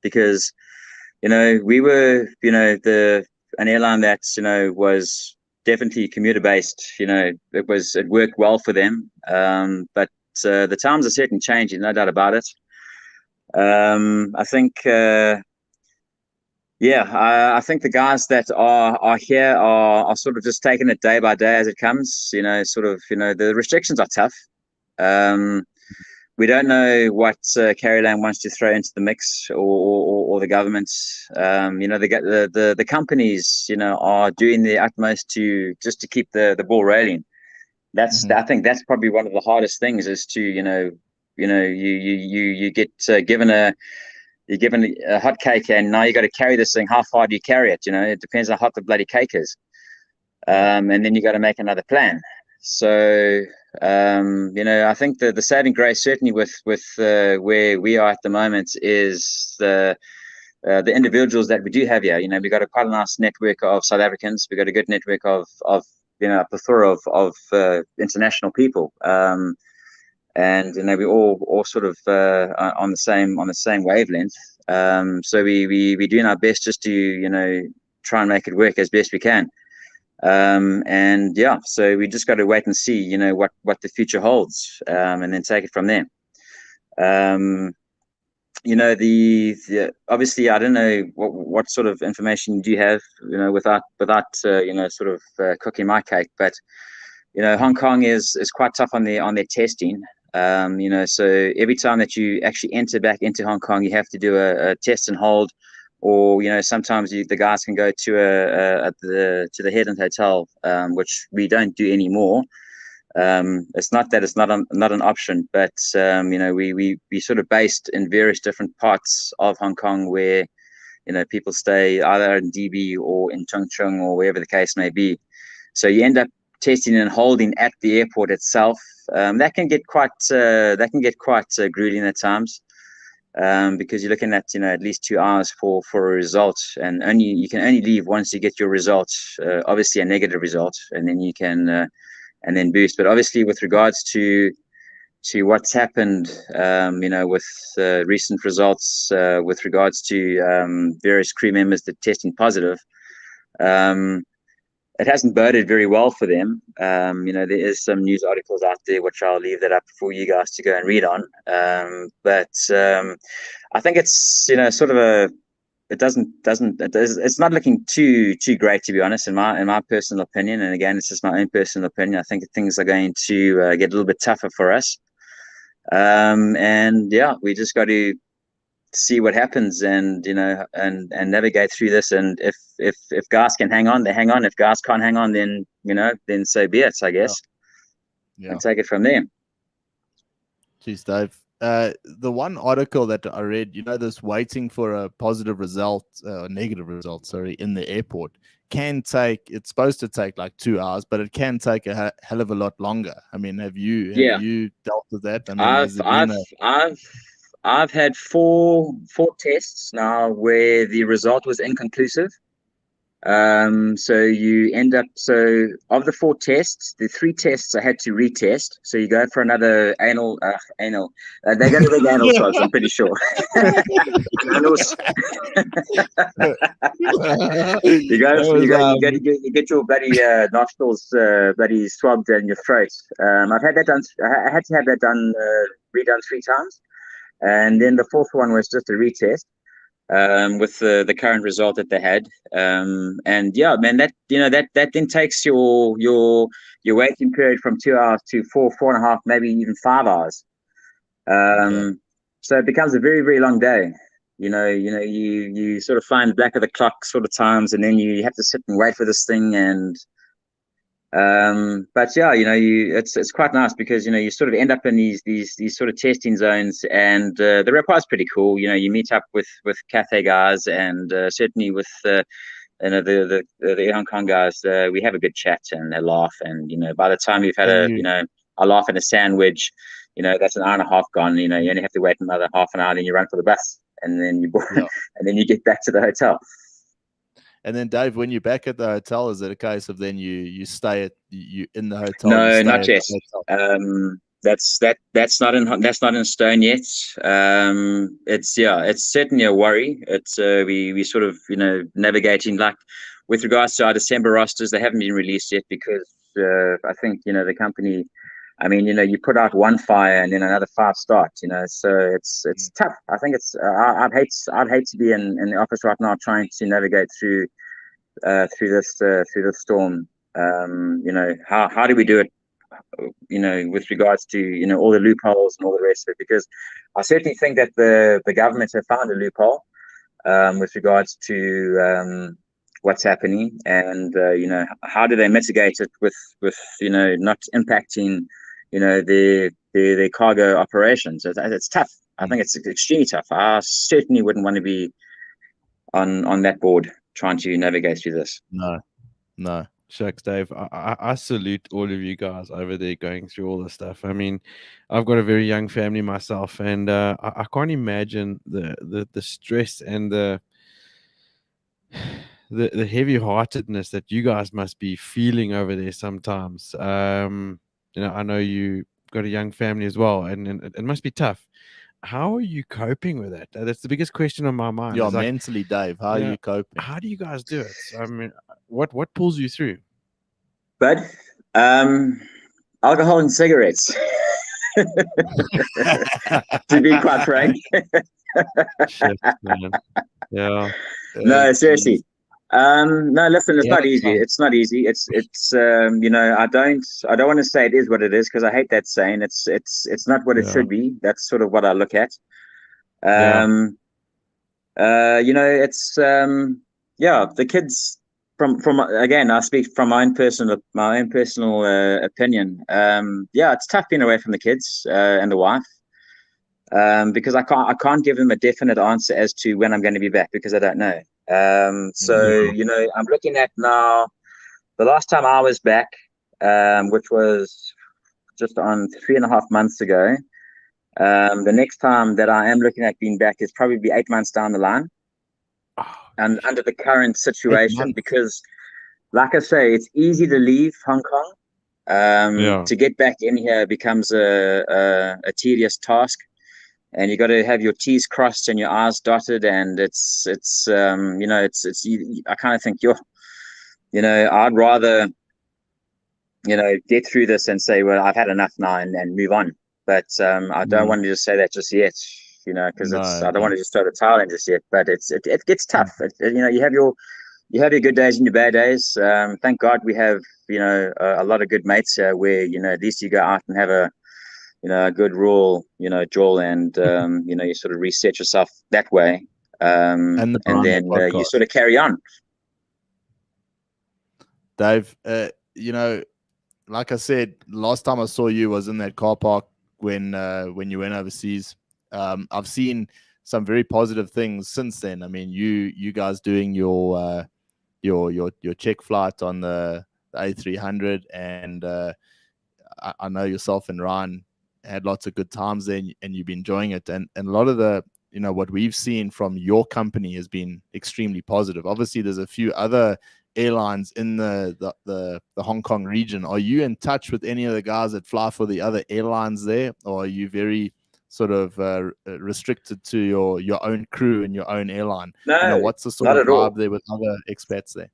S3: Because we were an airline that was definitely commuter based. It worked well for them. But the times are certainly changing, no doubt about it. I think I think the guys that are here are sort of just taking it day by day as it comes. The restrictions are tough. We don't know what Carryland wants to throw into the mix, or the government. The companies are doing their utmost to keep the ball rolling. I think that's probably one of the hardest things, is to you get given a hot cake, and now you got to carry this thing. How far do you carry it? It depends on how hot the bloody cake is. And then you got to make another plan. So I think the saving grace, certainly with where we are at the moment, is the individuals that we do have here. We've got quite a nice network of South Africans. We've got a good network of a plethora of international people. And we all sort of on the same wavelength. So we're doing our best just to try and make it work as best we can. So we just got to wait and see what the future holds, and then take it from there. Obviously, I don't know what sort of information do you have, without sort of cooking my cake, but Hong Kong is quite tough on their testing. So every time that you actually enter back into Hong Kong, you have to do a test and hold, or sometimes the guys can go to the Headland Hotel, which we don't do anymore. It's not that it's not an option, but we sort of based in various different parts of Hong Kong where people stay either in DB or in Chongqing or wherever the case may be. So you end up testing and holding at the airport itself. That can get quite grueling at times, because you're looking at at least 2 hours for a result, and you can only leave once you get your result, obviously a negative result, and then you can and then boost. But obviously, with regards to what's happened, with recent results, with regards to various crew members that testing positive, it hasn't boded very well for them. There is some news articles out there, which I'll leave that up for you guys to go and read on. But I think it's sort of it's not looking too great, to be honest, in my personal opinion. And again, it's just my own personal opinion. I think things are going to get a little bit tougher for us. And yeah, we just got to see what happens, and and navigate through this. And if guys can hang on, they hang on. If guys can't hang on, then then so be it, I guess.
S1: Yeah.
S3: And take it from there.
S1: Jeez, Dave. The one article that I read, this waiting for a positive result, negative result, sorry, in the airport it's supposed to take like 2 hours, but it can take a hell of a lot longer. I mean, have you dealt with that? I mean,
S3: I've had four tests now where the result was inconclusive. So you end up, of the 4 tests, the 3 tests I had to retest. So you go for another anal. They're going to be anal swabs, I'm pretty sure. You get your bloody nostrils bloody swabbed in your throat. I've had that done. I had to have that done, redone 3 times, and then the 4th one was just a retest. With the current result that they had, and yeah, man, that that then takes your waiting period from 2 hours to 4.5, maybe even 5 hours. So it becomes a very, very long day. You sort of find the back of the clock sort of times, and then you have to sit and wait for this thing. And but yeah, it's quite nice because you sort of end up in these sort of testing zones, and the rapport is pretty cool. You meet up with Cathay guys, and certainly with the Air Hong Kong guys. We have a good chat and a laugh, and by the time you've had a laugh and a sandwich, that's an hour and a half gone. You only have to wait another half an hour, then you run for the bus, and then and then you get back to the hotel.
S1: And then, Dave, when you're back at the hotel, is it a case of then you stay in the hotel?
S3: No, not yet. That's not in stone yet. It's certainly a worry. It's we sort of navigating, like with regards to our December rosters. They haven't been released yet because I think the company. I mean, you put out one fire and then another 5 start. So it's tough. I think it's. I'd hate to be in the office right now trying to navigate through this storm. How do we do it? With regards to all the loopholes and all the rest of it, because I certainly think that the government have found a loophole with regards to what's happening, and how do they mitigate it with not impacting their cargo operations. It's tough. I think it's extremely tough. I certainly wouldn't want to be on that board trying to navigate through this.
S1: No.
S2: Shucks, Dave. I salute all of you guys over there going through all this stuff. I mean, I've got a very young family myself, and I can't imagine the stress and the heavy-heartedness that you guys must be feeling over there sometimes. I know you got a young family as well, and it must be tough. How are you coping with that? That's the biggest question on my mind.
S1: Yeah, mentally, Dave. How are you coping?
S2: How do you guys do it? I mean, what pulls you through?
S3: Bud, alcohol and cigarettes. To be quite frank.
S2: Shit, man. Yeah.
S3: No, seriously. No, listen, it's not easy. It's not easy. It's I don't want to say it is what it is, because I hate that saying. It's not what it should be. That's sort of what I look at. It's the kids from again, I speak from my own personal opinion. It's tough being away from the kids and the wife. because I can't give them a definite answer as to when I'm going to be back because I don't know. So I'm looking at now. The last time I was back, which was just on 3.5 months ago. The next time that I am looking at being back is probably 8 months down the line. And under the current situation, because like I say, it's easy to leave Hong Kong. To get back in here becomes a tedious task, and you got to have your T's crossed and your R's dotted, and it's I kind of think I'd rather get through this and say, well, I've had enough now and move on. But I don't want to just say that just yet, because I don't want to just throw the towel in just yet. But it gets tough. You have your good days and your bad days. Thank God we have a lot of good mates here where at least you go out and have a good rule Joel, and you sort of reset yourself that way, and then you sort of carry on.
S1: Dave, like I said, last time I saw you was in that car park when you went overseas. I've seen some very positive things since then. I mean, you guys doing your check flight on the A300, and I know yourself and Ryan had lots of good times there, and you've been enjoying it. And a lot of the what we've seen from your company has been extremely positive. Obviously, there's a few other airlines in the Hong Kong region. Are you in touch with any of the guys that fly for the other airlines there, or are you very sort of restricted to your own crew and your own airline?
S3: No,
S1: what's the sort of vibe there with other expats there?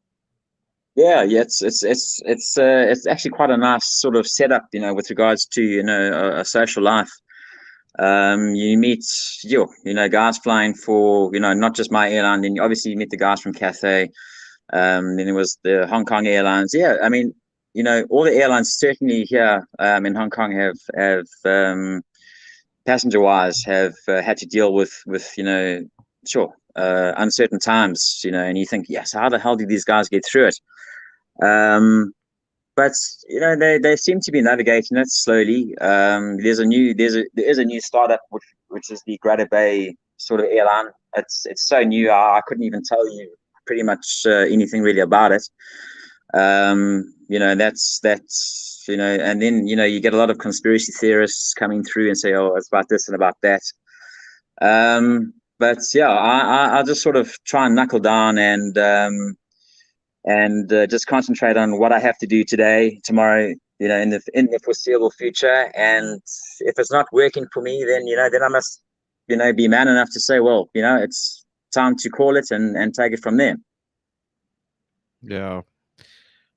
S3: Yeah, it's actually quite a nice sort of setup, with regards to a social life. You meet guys flying for not just my airline. Then obviously you meet the guys from Cathay. Then there was the Hong Kong Airlines. Yeah, I mean, all the airlines certainly here in Hong Kong have passenger-wise have had to deal with uncertain times. And you think, yes, how the hell did these guys get through it? But they seem to be navigating it slowly. There is a new startup which is the Greater Bay sort of airline. It's so new, I couldn't even tell you pretty much anything really about it. That's and then you get a lot of conspiracy theorists coming through and say, oh, it's about this and about that. But yeah, I just sort of try and knuckle down and just concentrate on what I have to do today, tomorrow, in the foreseeable future. And if it's not working for me, then I must be man enough to say, well, it's time to call it and take it from there.
S2: Yeah.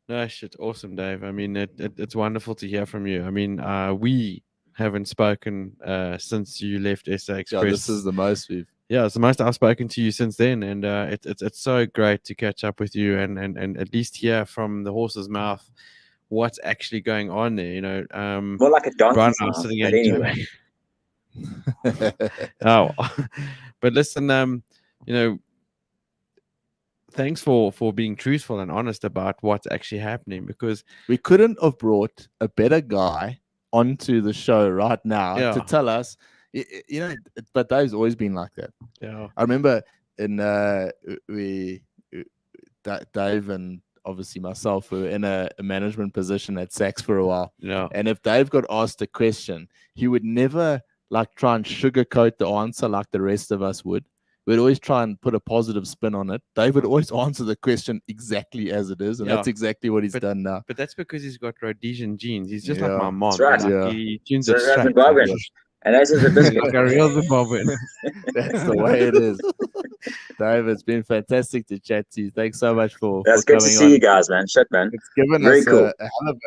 S2: No, shit, awesome, Dave. I mean, it's wonderful to hear from you. I mean, we haven't spoken since you left SA Express.
S1: Yeah, this is the most we've.
S2: Yeah, it's the most I've spoken to you since then, and it's so great to catch up with you and at least hear from the horse's mouth what's actually going on there.
S3: More like a donkey's
S2: Bryan
S3: mouth,
S2: sitting
S3: but
S2: here
S3: anyway.
S2: Oh, but listen, thanks for being truthful and honest about what's actually happening, because
S1: we couldn't have brought a better guy onto the show right now to tell us. But Dave's always been like that.
S2: Yeah,
S1: I remember Dave and obviously myself were in a management position at Saks for a while.
S2: Yeah,
S1: and if Dave got asked a question, he would never try and sugarcoat the answer like the rest of us would. We'd always try and put a positive spin on it. Dave would always answer the question exactly as it is, and that's exactly what he's done now.
S2: But that's because he's got Rhodesian genes. He's just like my mom.
S3: That's right.
S2: He tunes
S3: it straight. And as is a biscuit.
S2: Like a real Zimbabwean.
S1: That's the way it is. Dave, it's been fantastic to chat to you. Thanks so much for
S3: That's
S1: for
S3: good
S1: coming
S3: to see you guys, man. Shit, man.
S1: It's given
S3: Very
S1: us
S3: cool.
S1: a hell of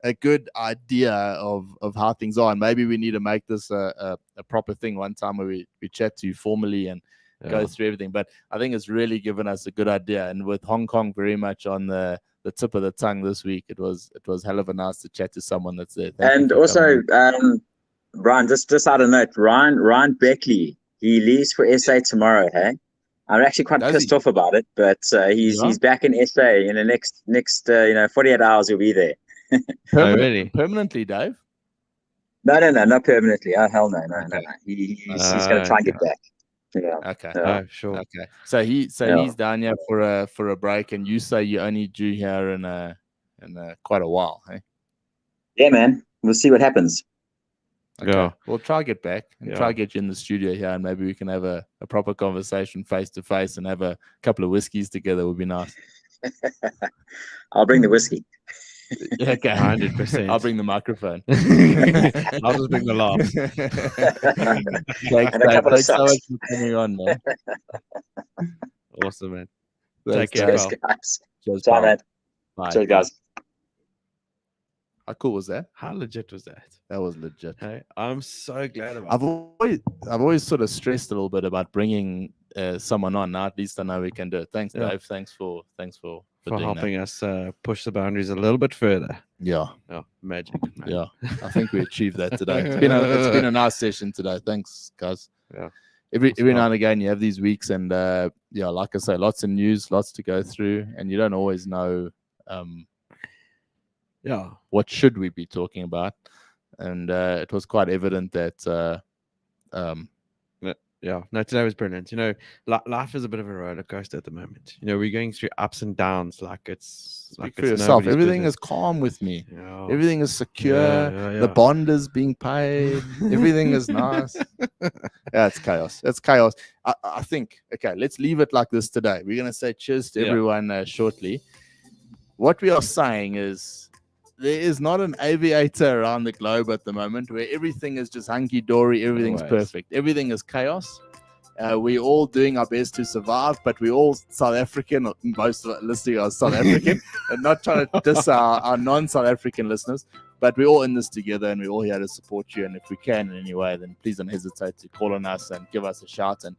S1: a good idea of how things are, and maybe we need to make this a proper thing one time where we chat to you formally and go through everything. But I think it's really given us a good idea, and with Hong Kong very much on the tip of the tongue this week, it was hell of a nice to chat to someone that's there.
S3: And also, Bryan, just out of note, Ryan Beckley, he leaves for SA tomorrow. Hey, I'm actually quite pissed off about it, but he's back in SA in the next 48 hours. He'll be there.
S2: Really?
S1: Permanently, Dave?
S3: No, not permanently. Oh, hell no.
S1: Okay.
S3: He's going to try and get back. Yeah.
S1: Okay.
S3: Yeah.
S2: Oh, sure.
S1: Okay. So
S3: Yeah.
S1: he's down here for a break, and you say you only due here in quite a while, hey?
S3: Yeah, man. We'll see what happens.
S1: Okay.
S2: Yeah.
S1: We'll try get back and
S2: Yeah.
S1: try get you in the studio here, and maybe we can have a proper conversation face to face and have a couple of whiskeys together. Would be nice.
S3: I'll bring the whiskey.
S1: Okay.
S2: 100%.
S1: I'll bring the microphone.
S2: I'll just bring the laughs.
S1: Thanks,
S3: And a couple of
S1: thanks so much
S3: socks.
S1: for coming on, man.
S2: Awesome, man.
S1: Thanks,
S2: Take care,
S1: Dave.
S3: Cheers,
S2: pal.
S3: guys.
S1: Cheers,
S3: Ciao,
S1: pal.
S3: man.
S1: Bye.
S3: Cheers, guys.
S1: How cool was that?
S2: How legit was that?
S1: That was legit.
S2: Hey, I'm so glad about
S1: I've always sort of stressed a little bit about bringing someone on. Now at least I know we can do it. Thanks,
S2: Yeah.
S1: Dave. Thanks for
S2: for
S1: doing
S2: helping us push the boundaries a little bit further.
S1: that. Yeah,
S2: Oh, magic. Man.
S1: yeah. I think we achieved that today. It's been a nice session today. Thanks, guys.
S2: Yeah.
S1: Every
S2: Awesome.
S1: now and again you have these weeks, and yeah, like I say, lots of news, lots to go through, and you don't always know
S2: Yeah.
S1: what should we be talking about. And it was quite evident that
S2: Yeah. No, today was brilliant. You know, life is a bit of a roller coaster at the moment. You know, we're going through ups and downs like it's
S1: speak
S2: like
S1: for
S2: it's
S1: yourself.
S2: nobody's
S1: Everything
S2: business.
S1: is calm with me.
S2: Yeah.
S1: Everything is secure.
S2: Yeah.
S1: The bond is being paid. Everything is nice. Yeah, it's chaos. It's chaos. I think, okay, let's leave it like this today. We're going to say cheers to
S2: Yeah.
S1: everyone shortly. What we are saying is there is not an aviator around the globe at the moment where everything is just hunky-dory, everything's
S2: Always.
S1: perfect. Everything is chaos. We're all doing our best to survive, but we're all South African. Most of us listening are South African, and not trying to diss our non-South African listeners, but we're all in this together, and we're all here to support you. And if we can in any way, then please don't hesitate to call on us and give us a shout and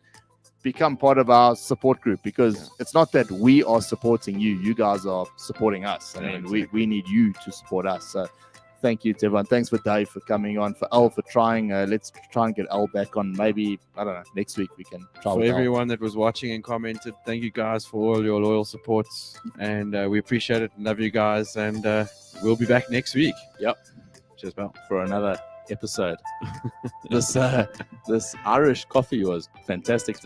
S1: become part of our support group, because it's not that we are supporting you. You guys are supporting us. I
S2: Yeah,
S1: mean,
S2: exactly.
S1: we need you to support us. So thank you to everyone. Thanks for Dave for coming on, for Al for trying. Let's try and get Al back on. Maybe, I don't know, next week we can try
S2: For
S1: with Al.
S2: everyone that was watching and commented, thank you guys for all your loyal supports, and we appreciate it and love you guys, and we'll be back next week.
S1: Yep.
S2: Cheers, pal.
S1: For another episode. This Irish coffee was fantastic.